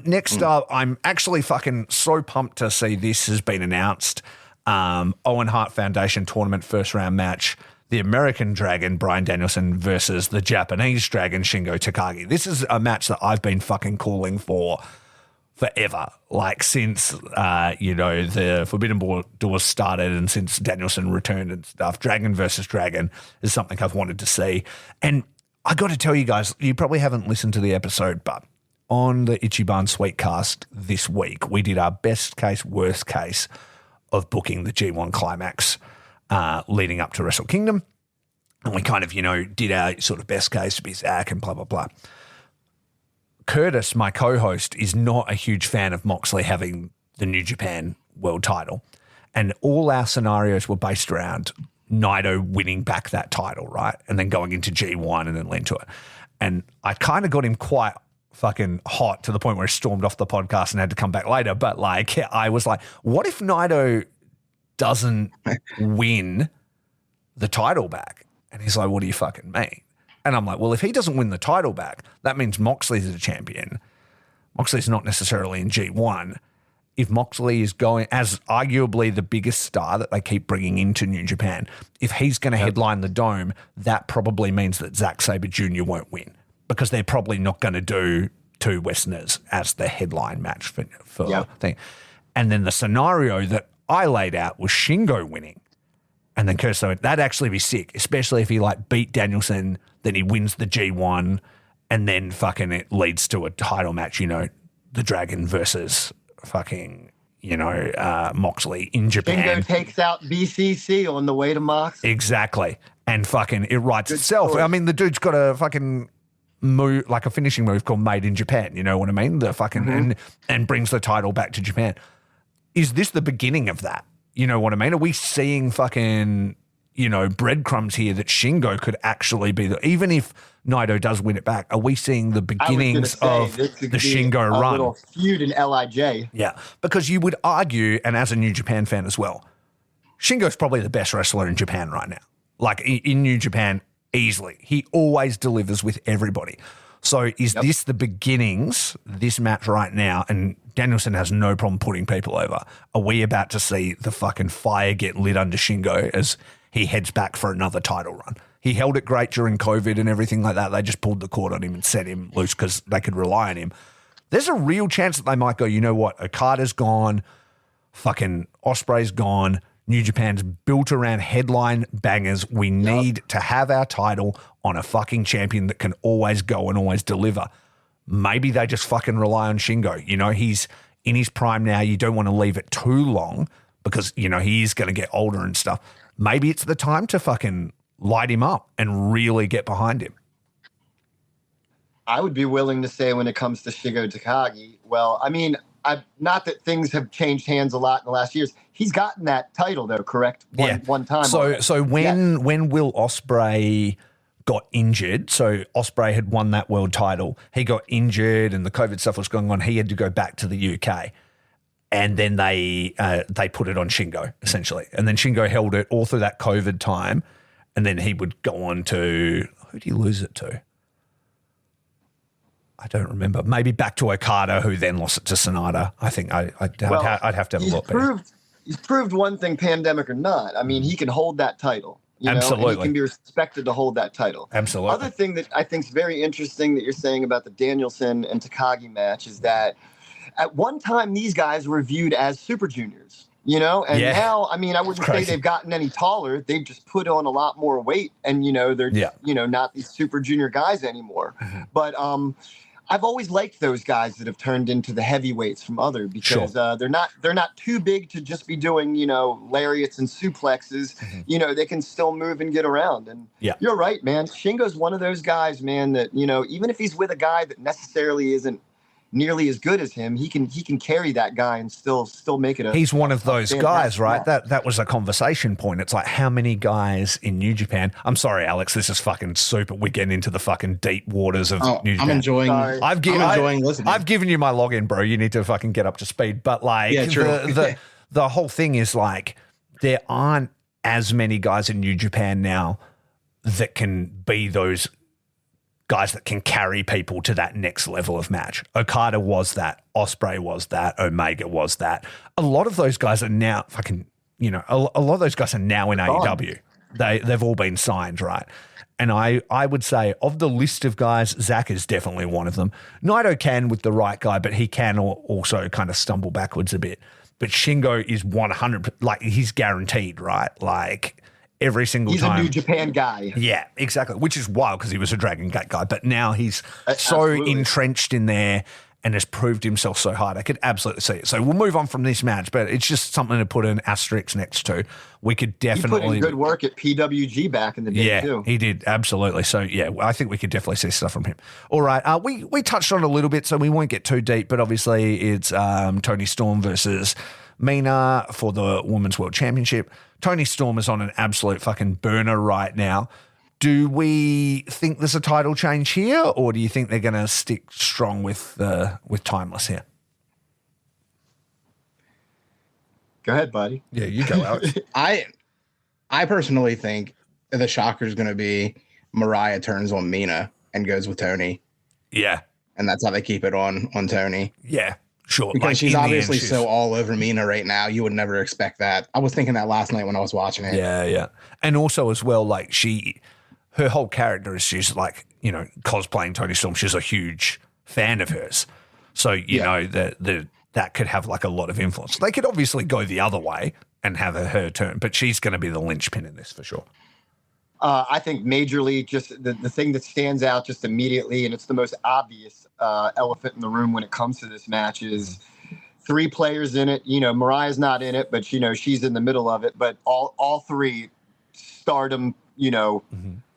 Next up, I'm actually fucking so pumped to see this has been announced. Owen Hart Foundation tournament first round match. The American Dragon, Bryan Danielson, versus the Japanese Dragon, Shingo Takagi. This is a match that I've been fucking calling for forever. Like since, the Forbidden Door started and since Danielson returned and stuff. Dragon versus Dragon is something I've wanted to see. And I got to tell you guys, you probably haven't listened to the episode, but on the Ichiban Sweetcast this week, we did our best case, worst case of booking the G1 Climax leading up to Wrestle Kingdom. And we kind of, did our sort of best case to be Zach and blah, blah, blah. Curtis, my co-host, is not a huge fan of Moxley having the New Japan world title. And all our scenarios were based around Naito winning back that title, right? And then going into G1 and then lean to it. And I kind of got him quite fucking hot to the point where he stormed off the podcast and had to come back later. But I was like, what if Naito doesn't win the title back? And he's like, what do you fucking mean? And I'm like, well, if he doesn't win the title back, that means Moxley's the champion. Moxley's not necessarily in G1. If Moxley is going as arguably the biggest star that they keep bringing into New Japan, if he's going to headline the Dome, that probably means that Zack Sabre Jr. won't win because they're probably not going to do two Westerners as the headline match for thing. And then the scenario that I laid out was Shingo winning. And then Curtis, so that'd actually be sick, especially if he beat Danielson, then he wins the G1, and then fucking it leads to a title match, the Dragon versus fucking, Moxley in Japan. Shingo takes out BCC on the way to Moxley. Exactly. And fucking it writes itself. Choice. I mean, the dude's got a fucking move, like a finishing move called Made in Japan, you know what I mean? The fucking, and brings the title back to Japan. Is this the beginning of that? You know what I mean? Are we seeing fucking, breadcrumbs here that Shingo could actually be even if Naito does win it back, are we seeing the beginnings of the Shingo run? A little feud in LIJ. Yeah, because you would argue, and as a New Japan fan as well, Shingo's probably the best wrestler in Japan right now. Like in New Japan, easily. He always delivers with everybody. So is this the beginnings, this match right now, and Danielson has no problem putting people over? Are we about to see the fucking fire get lit under Shingo as he heads back for another title run? He held it great during COVID and everything like that. They just pulled the cord on him and set him loose because they could rely on him. There's a real chance that they might go, you know what, Okada's gone, fucking Ospreay's gone, New Japan's built around headline bangers. We need to have our title on a fucking champion that can always go and always deliver. Maybe they just fucking rely on Shingo. You know, he's in his prime now. You don't want to leave it too long because, you know, he is going to get older and stuff. Maybe it's the time to fucking light him up and really get behind him. I would be willing to say when it comes to Shingo Takagi, well, I mean, not that things have changed hands a lot in the last years. He's gotten that title, though, correct? One time. So when Will Ospreay got injured, so Ospreay had won that world title, he got injured and the COVID stuff was going on. He had to go back to the UK, and then they put it on Shingo essentially, and then Shingo held it all through that COVID time, and then he would go on to, who did he lose it to? I don't remember. Maybe back to Okada, who then lost it to Sonata. I think I'd have to have a look. He's proved one thing, pandemic or not. I mean, he can hold that title. You know, Absolutely. and he can be respected to hold that title. Absolutely. Other thing that I think is very interesting that you're saying about the Danielson and Takagi match is that at one time these guys were viewed as super juniors, you know, and now, I mean, I wouldn't say they've gotten any taller. They've just put on a lot more weight, and, you know, they're, you know, not these super junior guys anymore. Mm-hmm. But I've always liked those guys that have turned into the heavyweights from other because they're not too big to just be doing, you know, lariats and suplexes. Mm-hmm. You know, they can still move and get around. And you're right, man. Shingo's one of those guys, man, that, you know, even if he's with a guy that necessarily isn't nearly as good as him, he can carry that guy and still make it. He's one of those guys, right? That was a conversation point. It's like, how many guys in New Japan? I'm sorry, Alex, this is fucking super. We're getting into the fucking deep waters of New Japan. I'm enjoying listening. I've given you my login, bro. You need to fucking get up to speed. But like, the whole thing is like, there aren't as many guys in New Japan now that can be those guys that can carry people to that next level of match. Okada was that. Ospreay was that. Omega was that. A lot of those guys are now fucking, you know, a lot of those guys are now in AEW. They've all been signed, right? And I would say of the list of guys, Zach is definitely one of them. Naito can with the right guy, but he can also kind of stumble backwards a bit. But Shingo is 100%, like he's guaranteed, right? Like every single time. He's a New Japan guy. Yeah, exactly. Which is wild because he was a Dragon Gate guy, but now he's so entrenched in there and has proved himself so hard. I could absolutely see it. So we'll move on from this match, but it's just something to put an asterisk next to. We could definitely. He put in good work at PWG back in the day too. Yeah, he did absolutely. So yeah, I think we could definitely see stuff from him. All right, we touched on it a little bit, so we won't get too deep. But obviously, it's Toni Storm versus Mina for the Women's World Championship. Toni Storm is on an absolute fucking burner right now. Do we think there's a title change here, or do you think they're going to stick strong with Timeless here? Go ahead, buddy. Yeah, you go out. I personally think the shocker is going to be Mariah turns on Mina and goes with Toni. Yeah. And that's how they keep it on Toni. Yeah. Sure. Because like she's obviously so all over Mina right now. You would never expect that. I was thinking that last night when I was watching it. Yeah, yeah. And also as well, like her whole character is she's like, you know, cosplaying Toni Storm. She's a huge fan of hers. So, you know, that could have like a lot of influence. They could obviously go the other way and have her turn, but she's going to be the linchpin in this for sure. I think majorly just the thing that stands out just immediately, and it's the most obvious elephant in the room when it comes to this match, is three players in it. You know, Mariah's not in it, but, you know, she's in the middle of it. But all three Stardom, you know,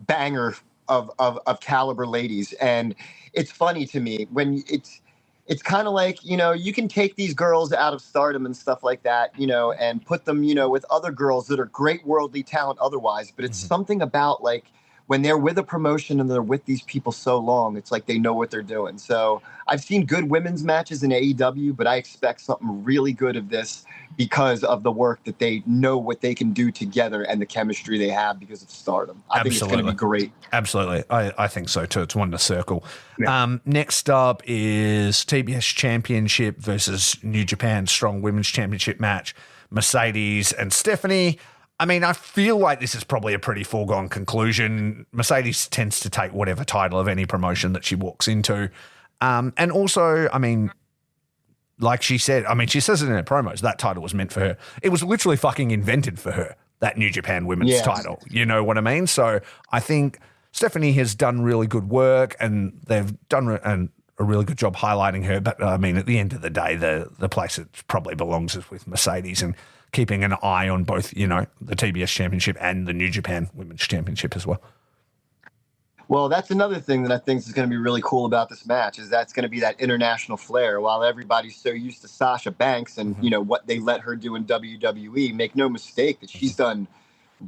banger of caliber ladies. And it's funny to me when it's kind of like, you know, you can take these girls out of Stardom and stuff like that, you know, and put them, you know, with other girls that are great worldly talent otherwise. But it's something about like when they're with a promotion and they're with these people so long, it's like they know what they're doing. So I've seen good women's matches in AEW, but I expect something really good of this because of the work that they know what they can do together and the chemistry they have because of Stardom. I think it's going to be great. Absolutely. I think so too. It's one to circle. Yeah. Next up is TBS Championship versus New Japan Strong Women's Championship match. Mercedes and Stephanie. I mean, I feel like this is probably a pretty foregone conclusion. Mercedes tends to take whatever title of any promotion that she walks into. And also, I mean, like she said, I mean, she says it in her promos, that title was meant for her. It was literally fucking invented for her, that New Japan Women's title. You know what I mean? So I think Stephanie has done really good work and they've done a really good job highlighting her. But I mean, at the end of the day, the place it probably belongs is with Mercedes and keeping an eye on both, you know, the TBS Championship and the New Japan Women's Championship as well. Well, that's another thing that I think is going to be really cool about this match is that's going to be that international flair. While everybody's so used to Sasha Banks and, you know, what they let her do in WWE, make no mistake that she's done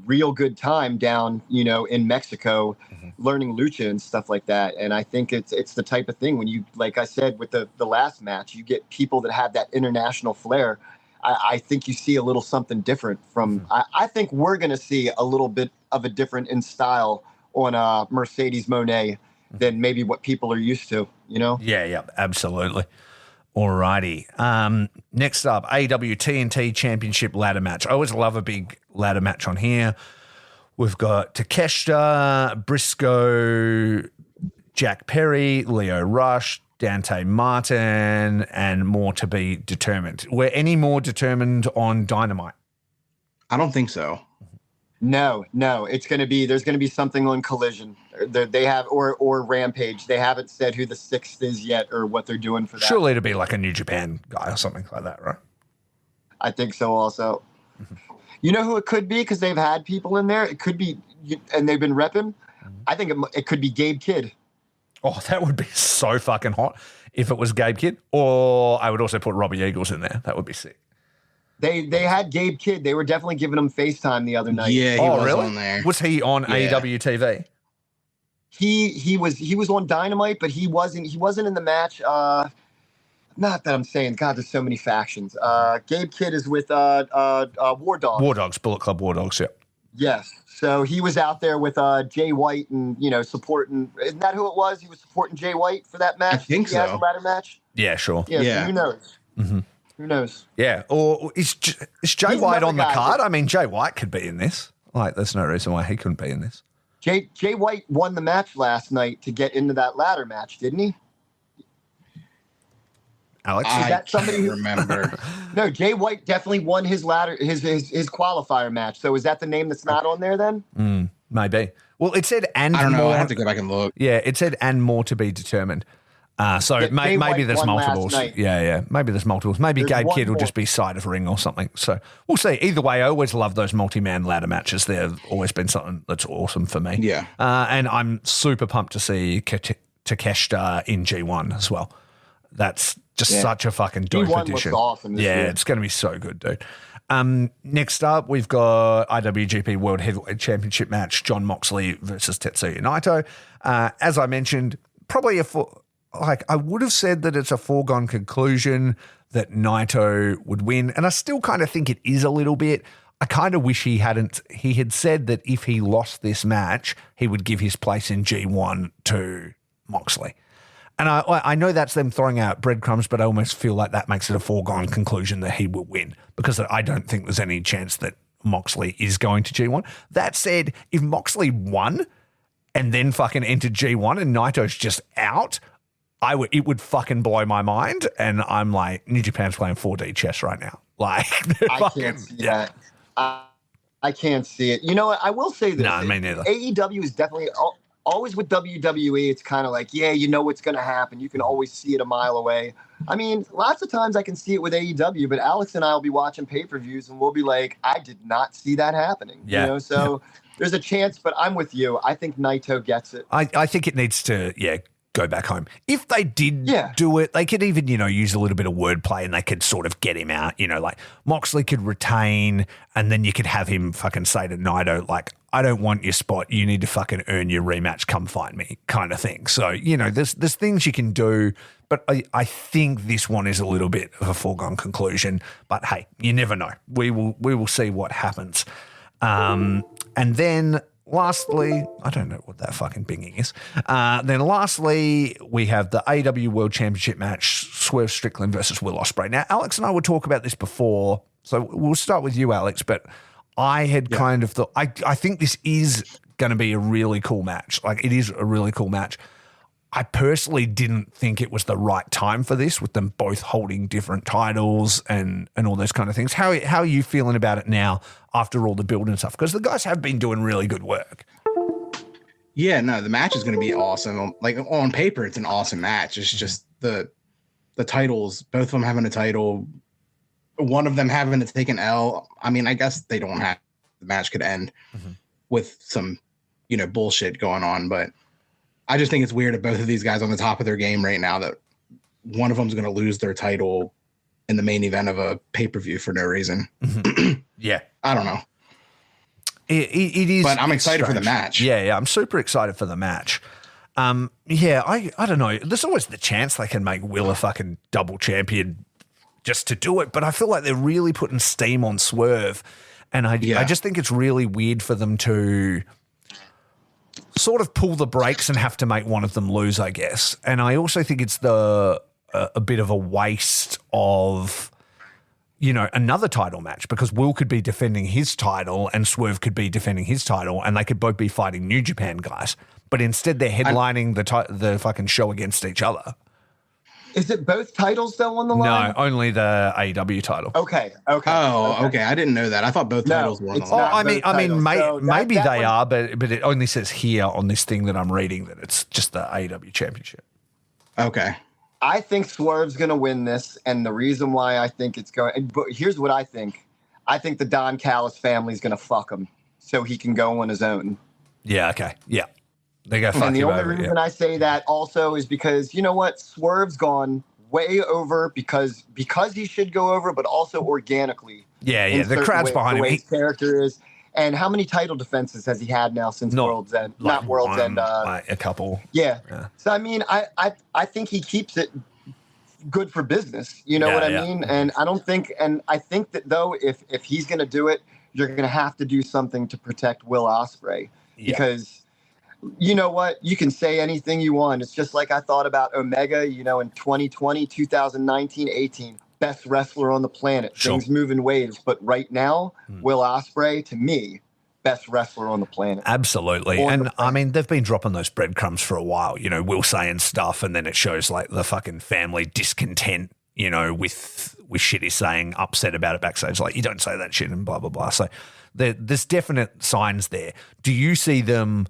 real good time down, you know, in Mexico, learning lucha and stuff like that. And I think it's the type of thing when you, like I said, with the last match, you get people that have that international flair. I think you see a little something different from, I think we're going to see a little bit of a different in style on Mercedes Moné than maybe what people are used to, you know? Yeah, absolutely. Alrighty. Next up, AEW TNT Championship ladder match. I always love a big ladder match on here. We've got Takeshita, Briscoe, Jack Perry, Leo Rush, Dante Martin, and more to be determined. Were any more determined on Dynamite? I don't think so. No, there's going to be something on Collision. They have, or Rampage. They haven't said who the sixth is yet or what they're doing for that. Surely it'll be like a New Japan guy or something like that, right? I think so also. You know who it could be? Because they've had people in there. It could be, and they've been repping. I think it could be Gabe Kidd. Oh, that would be so fucking hot if it was Gabe Kidd. Or I would also put Robbie Eagles in there. That would be sick. They had Gabe Kidd. They were definitely giving him FaceTime the other night. Yeah, he was really? on there. Was he on AEW TV? He was on Dynamite, but he wasn't in the match. Not that I'm saying, God, there's so many factions. Gabe Kidd is with War Dogs. War Dogs, Bullet Club War Dogs, yeah. Yes. So he was out there with Jay White and, you know, supporting. Isn't that who it was? He was supporting Jay White for that match? I think he has a so. ladder match? Yeah, sure. Yeah. Yeah. So who knows? Who knows? Yeah. Or is Jay He's White on the another guy card? I mean, Jay White could be in this. Like, there's no reason why he couldn't be in this. Jay White won the match last night to get into that ladder match, didn't he? Alex? Is that somebody who remember? No, Jay White definitely won his ladder, his qualifier match. So is that the name that's not on there then? Maybe. Well, it said and I don't know. more. I have to go back and look. Yeah, it said and more to be determined. So Jay maybe White there's won last multiples. night. Yeah. Maybe there's multiples. Maybe There's Gabe one Kidd will more. just be side of ring or something. So we'll see. Either way, I always love those multi-man ladder matches. They've always been something that's awesome for me. Yeah. And I'm super pumped to see Takeshita in G1 as well. That's just such a fucking dope G1 addition. looks awesome this Yeah, year. it's going to be so good, dude. Next up, we've got IWGP World Heavyweight Championship match, Jon Moxley versus Tetsuya Naito. As I mentioned, probably I would have said that it's a foregone conclusion that Naito would win, and I still kind of think it is a little bit. I kind of wish he had said that if he lost this match, he would give his place in G1 to Moxley. And I know that's them throwing out breadcrumbs, but I almost feel like that makes it a foregone conclusion that he will win because I don't think there's any chance that Moxley is going to G1. That said, if Moxley won and then fucking entered G1 and Naito's just out, it would fucking blow my mind. And I'm like, New Japan's playing 4D chess right now. Like, I can't see that. I can't see it. You know what? I will say this. No, me neither. AEW is definitely always with WWE. It's kind of like, yeah, you know what's going to happen. You can always see it a mile away. I mean, lots of times I can see it with AEW, but Alex and I will be watching pay-per-views and we'll be like, I did not see that happening. Yeah. You know, so there's a chance, but I'm with you. I think Naito gets it. I think it needs to, go back home. If they did do it, they could even, use a little bit of wordplay and they could sort of get him out, like Moxley could retain and then you could have him fucking say to Naito, like, I don't want your spot. You need to fucking earn your rematch. Come find me kind of thing. So, there's things you can do, but I think this one is a little bit of a foregone conclusion, but hey, you never know. We will see what happens. And then lastly, I don't know what that fucking binging is. Then lastly, we have the AEW World Championship match, Swerve Strickland versus Will Ospreay. Now, Alex and I would talk about this before, so we'll start with you, Alex, but I had kind of thought, I think this is going to be a really cool match. Like, it is a really cool match. I personally didn't think it was the right time for this, with them both holding different titles and all those kind of things. How are you feeling about it now after all the build and stuff? Because the guys have been doing really good work. Yeah, no, the match is going to be awesome. Like, on paper, it's an awesome match. It's just the titles, both of them having a title, one of them having to take an L. I mean, I guess they don't have, the match could end with some, bullshit going on, but I just think it's weird that both of these guys on the top of their game right now, that one of them's going to lose their title in the main event of a pay-per-view for no reason. Yeah. I don't know. It is. But I'm excited for the match. Yeah, I'm super excited for the match. I don't know. There's always the chance they can make Will a fucking double champion just to do it, but I feel like they're really putting steam on Swerve, and I just think it's really weird for them to sort of pull the brakes and have to make one of them lose, I guess. And I also think it's a bit of a waste of, another title match, because Will could be defending his title and Swerve could be defending his title, and they could both be fighting New Japan guys. But instead they're headlining the fucking show against each other. Is it both titles though on the line? No, only the AEW title. Okay. Oh, okay. I didn't know that. I thought both titles were on the line. Maybe they are, but it only says here on this thing that I'm reading that it's just the AEW Championship. Okay. I think Swerve's going to win this, and the reason why I think it's going, but here's what I think. I think the Don Callis family is going to fuck him so he can go on his own. Yeah, okay. Yeah. They got fuck And the him only over, reason I say that also is because, you know what? Swerve's gone way over because he should go over, but also organically. Yeah. The crowd's behind him. His character is. And how many title defenses has he had now since World's End? Not World's End. A couple. Yeah. So, I mean, I think he keeps it good for business. You know what I mean? And I think that, though, if he's going to do it, you're going to have to do something to protect Will Ospreay. Because you know what? You can say anything you want. It's just like I thought about Omega, in 2020, 2019, 18. Best wrestler on the planet. Sure. Things move in waves. But right now, Will Ospreay, to me, best wrestler on the planet. Absolutely. I mean, they've been dropping those breadcrumbs for a while. Will saying stuff, and then it shows like the fucking family discontent, with shit he's saying, upset about it backstage. Like, you don't say that shit and blah, blah, blah. So there's definite signs there. Do you see them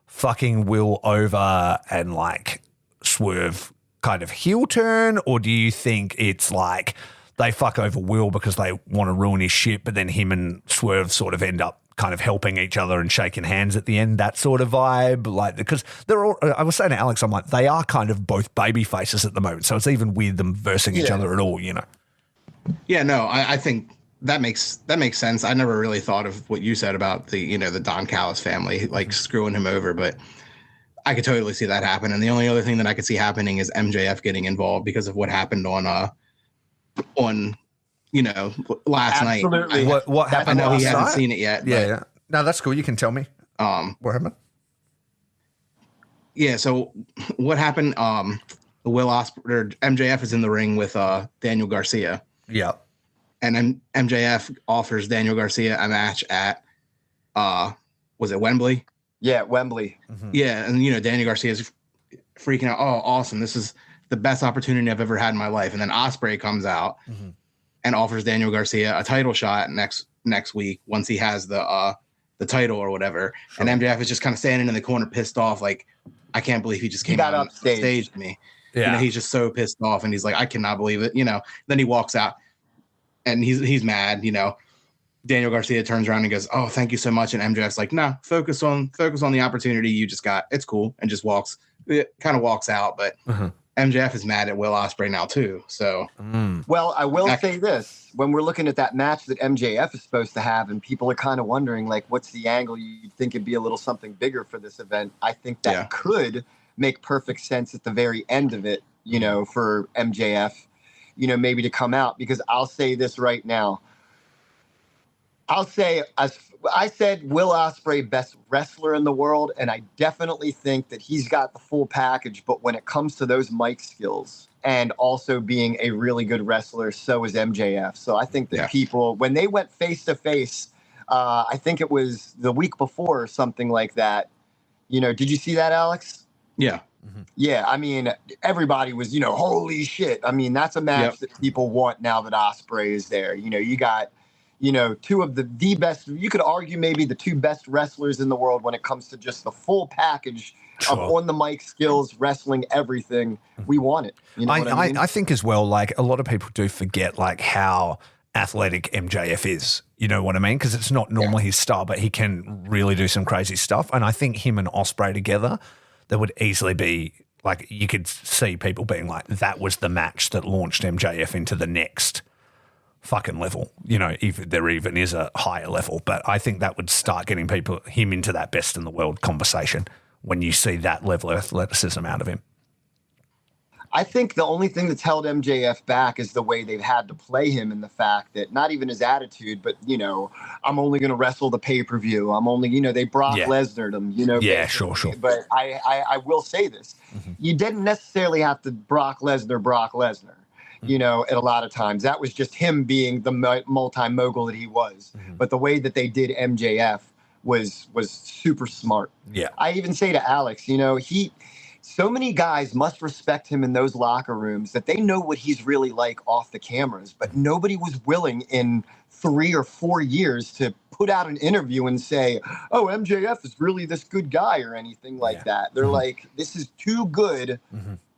fucking Will over and like Swerve kind of heel turn, or do you think it's like they fuck over Will because they want to ruin his shit, but then him and Swerve sort of end up kind of helping each other and shaking hands at the end, that sort of vibe? Like, because they're all, I was saying to Alex, I'm like, they are kind of both baby faces at the moment, so it's even weird them versing each other at all, Yeah, no, I think that makes sense. I never really thought of what you said about the the Don Callis family, like screwing him over, but I could totally see that happen. And the only other thing that I could see happening is MJF getting involved because of what happened on last night. What happened? I know he hasn't seen it yet. Yeah. No, that's cool. You can tell me. What happened? Yeah. So what happened? Will Ospreay or MJF is in the ring with Daniel Garcia. Yeah. And MJF offers Daniel Garcia a match at was it Wembley? Yeah, Wembley. Mm-hmm. Yeah, and Daniel Garcia is freaking out. Oh, awesome! This is the best opportunity I've ever had in my life. And then Ospreay comes out and offers Daniel Garcia a title shot next week once he has the title or whatever. Sure. And MJF is just kind of standing in the corner, pissed off, like, I can't believe he just came out on stage to me. Yeah, he's just so pissed off, and he's like, I cannot believe it. Then he walks out, and he's mad. Daniel Garcia turns around and goes, "Oh, thank you so much." And MJF's like, "No, focus on the opportunity you just got. It's cool," and just walks it kind of walks out, but MJF is mad at Will Ospreay now too. So, well, I will say this: when we're looking at that match that MJF is supposed to have, and people are kind of wondering, like, what's the angle? You'd think it'd be a little something bigger for this event. I think that could make perfect sense at the very end of it, you know, for MJF, you know, maybe to come out, because I'll say this right now. I'll say, as I said, Will Ospreay, best wrestler in the world, and I definitely think that he's got the full package. But when it comes to those mic skills and also being a really good wrestler, so is MJF. So I think that people, when they went face to face, I think it was the week before or something like that. You know, did you see that, Alex? Yeah. Yeah, I mean, everybody was, you know, holy shit. I mean, that's a match that people want now that Ospreay is there. You know, you got, you know, two of the best, you could argue maybe the two best wrestlers in the world when it comes to just the full package of on the mic skills, wrestling, everything. We want it. You know what I mean? I think as well, like a lot of people do forget like how athletic MJF is. You know what I mean? Because it's not normally his style, but he can really do some crazy stuff. And I think him and Ospreay together, there would easily be like, you could see people being like, that was the match that launched MJF into the next fucking level, you know, if there even is a higher level. But I think that would start getting him into that best in the world conversation when you see that level of athleticism out of him. I think the only thing that's held MJF back is the way they've had to play him, and the fact that not even his attitude, but, you know, I'm only going to wrestle the pay-per-view. I'm only, you know, they Brock Lesnar'd him, you know. Yeah, sure. But I will say this. You didn't necessarily have to Brock Lesnar. You know, at a lot of times that was just him being the multi-mogul that he was. But the way that they did MJF was super smart. Yeah. I even say to Alex, you know, so many guys must respect him in those locker rooms that they know what he's really like off the cameras, but nobody was willing in 3 or 4 years to put out an interview and say, oh, MJF is really this good guy or anything like that. They're like, this is too good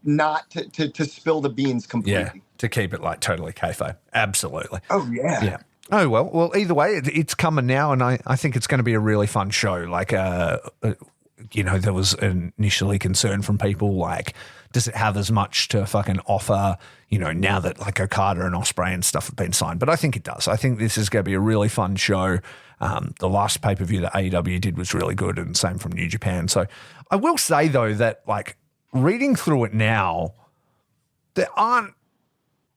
not to spill the beans completely. Yeah, to keep it like totally kayfabe. Absolutely. Oh, yeah. Yeah. Oh, well, either way, it's coming now, and I think it's going to be a really fun show. Like, you know, there was initially concern from people, like, does it have as much to fucking offer, you know, now that like Okada and Ospreay and stuff have been signed? But I think it does. I think this is going to be a really fun show. The last pay-per-view that AEW did was really good, and same from New Japan. So I will say, though, that like reading through it now, there aren't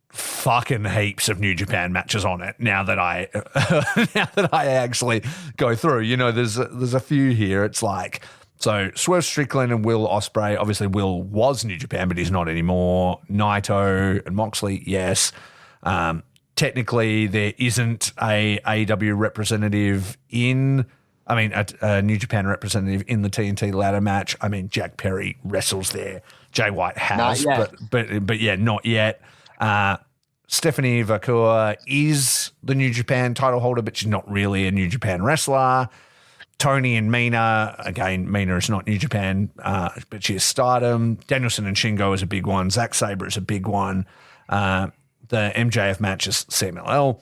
fucking heaps of New Japan matches on it now that I actually go through. You know, there's a few here. It's like, so Swerve Strickland and Will Ospreay. Obviously, Will was New Japan, but he's not anymore. Naito and Moxley, yes. Technically, there isn't a AEW representative a New Japan representative in the TNT ladder match. I mean, Jack Perry wrestles there. Jay White has, but yeah, not yet. Stephanie Vakua is the New Japan title holder, but she's not really a New Japan wrestler. Tony and Mina, again, Mina is not New Japan, but she is Stardom. Danielson and Shingo is a big one. Zack Sabre is a big one. The MJF match is CMLL.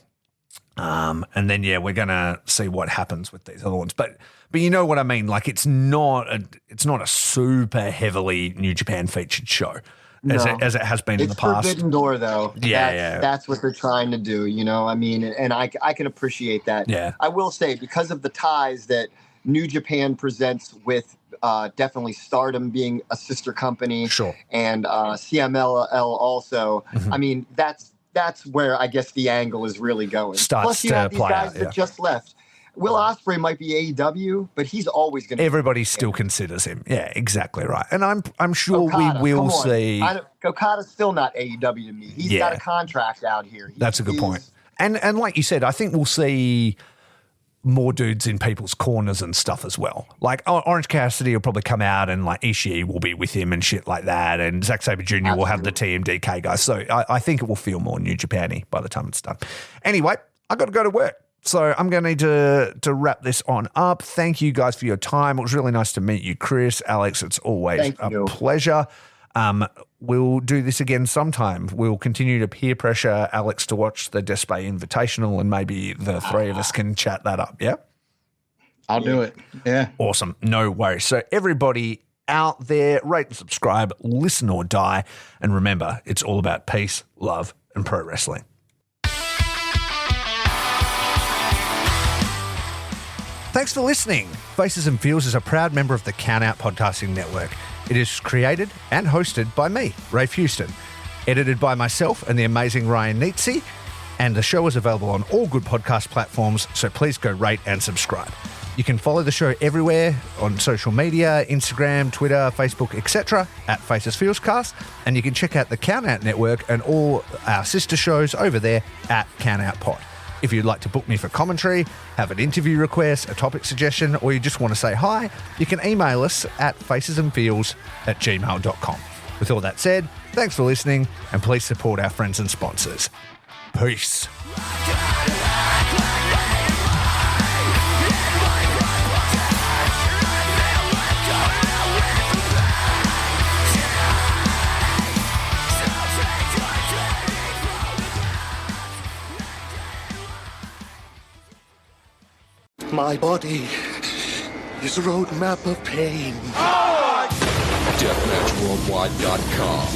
And then, we're going to see what happens with these other ones. But you know what I mean? Like, it's not a super heavily New Japan featured show. As it has been in the past. It's Forbidden Door, though. Yeah, That's what they're trying to do, you know? I mean, and I can appreciate that. Yeah. I will say, because of the ties that New Japan presents with definitely Stardom being a sister company. Sure. And CMLL also. I mean, that's where I guess the angle is really going. Plus, you have these guys that just left. Will Ospreay might be AEW, but he's always going to. Everybody still considers him. Yeah, exactly right. And I'm sure Okada, we will see. Okada's still not AEW to me. He's got a contract out here. That's a good point. And like you said, I think we'll see more dudes in people's corners and stuff as well. Like Orange Cassidy will probably come out, and like Ishii will be with him and shit like that. And Zack Sabre Jr. will have the TMDK guys. So I think it will feel more New Japan-y by the time it's done. Anyway, I got to go to work. So I'm going to need to wrap this on up. Thank you guys for your time. It was really nice to meet you, Chris, Alex. It's always a pleasure. We'll do this again sometime. We'll continue to peer pressure Alex to watch the Despe Invitational, and maybe the three of us can chat that up. Yeah? I'll do it. Yeah. Awesome. No worries. So everybody, out there. Rate and subscribe, listen or die. And remember, it's all about peace, love, and pro wrestling. Thanks for listening. Faces and Feels is a proud member of the Count Out Podcasting Network. It is created and hosted by me, Rafe Houston, edited by myself and the amazing Ryan Nietzsche, and the show is available on all good podcast platforms, so please go rate and subscribe. You can follow the show everywhere on social media, Instagram, Twitter, Facebook, etc. at Faces Feels Cast, and you can check out the Count Out Network and all our sister shows over there at Count Out Pod. If you'd like to book me for commentary, have an interview request, a topic suggestion, or you just want to say hi, you can email us at facesandfeels@gmail.com. With all that said, thanks for listening, and please support our friends and sponsors. Peace. My body is a roadmap of pain. DeathmatchWorldwide.com,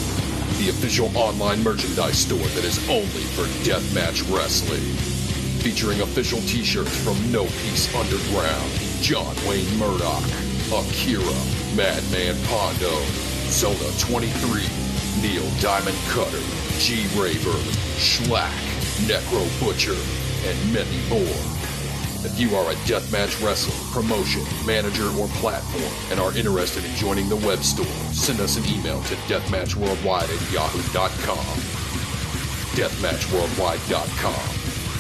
the official online merchandise store that is only for deathmatch wrestling. Featuring official t-shirts from No Peace Underground, John Wayne Murdoch, Akira, Madman Pondo, Zona 23, Neil Diamond Cutter, G. Rayburn, Schlack, Necro Butcher, and many more. If you are a deathmatch wrestler, promotion, manager, or platform and are interested in joining the web store, send us an email to deathmatchworldwide@yahoo.com. Deathmatchworldwide.com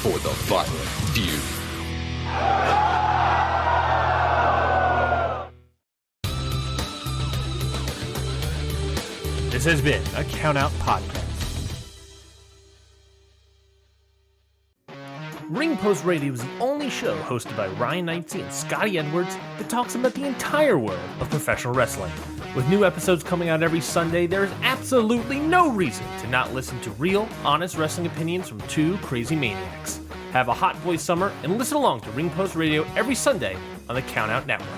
for the violent feud. This has been a Count Out Podcast. Ring Post Radio is the only show hosted by Ryan Knightsey and Scotty Edwards that talks about the entire world of professional wrestling. With new episodes coming out every Sunday, there is absolutely no reason to not listen to real, honest wrestling opinions from two crazy maniacs. Have a hot boy summer and listen along to Ring Post Radio every Sunday on the Count Out Network.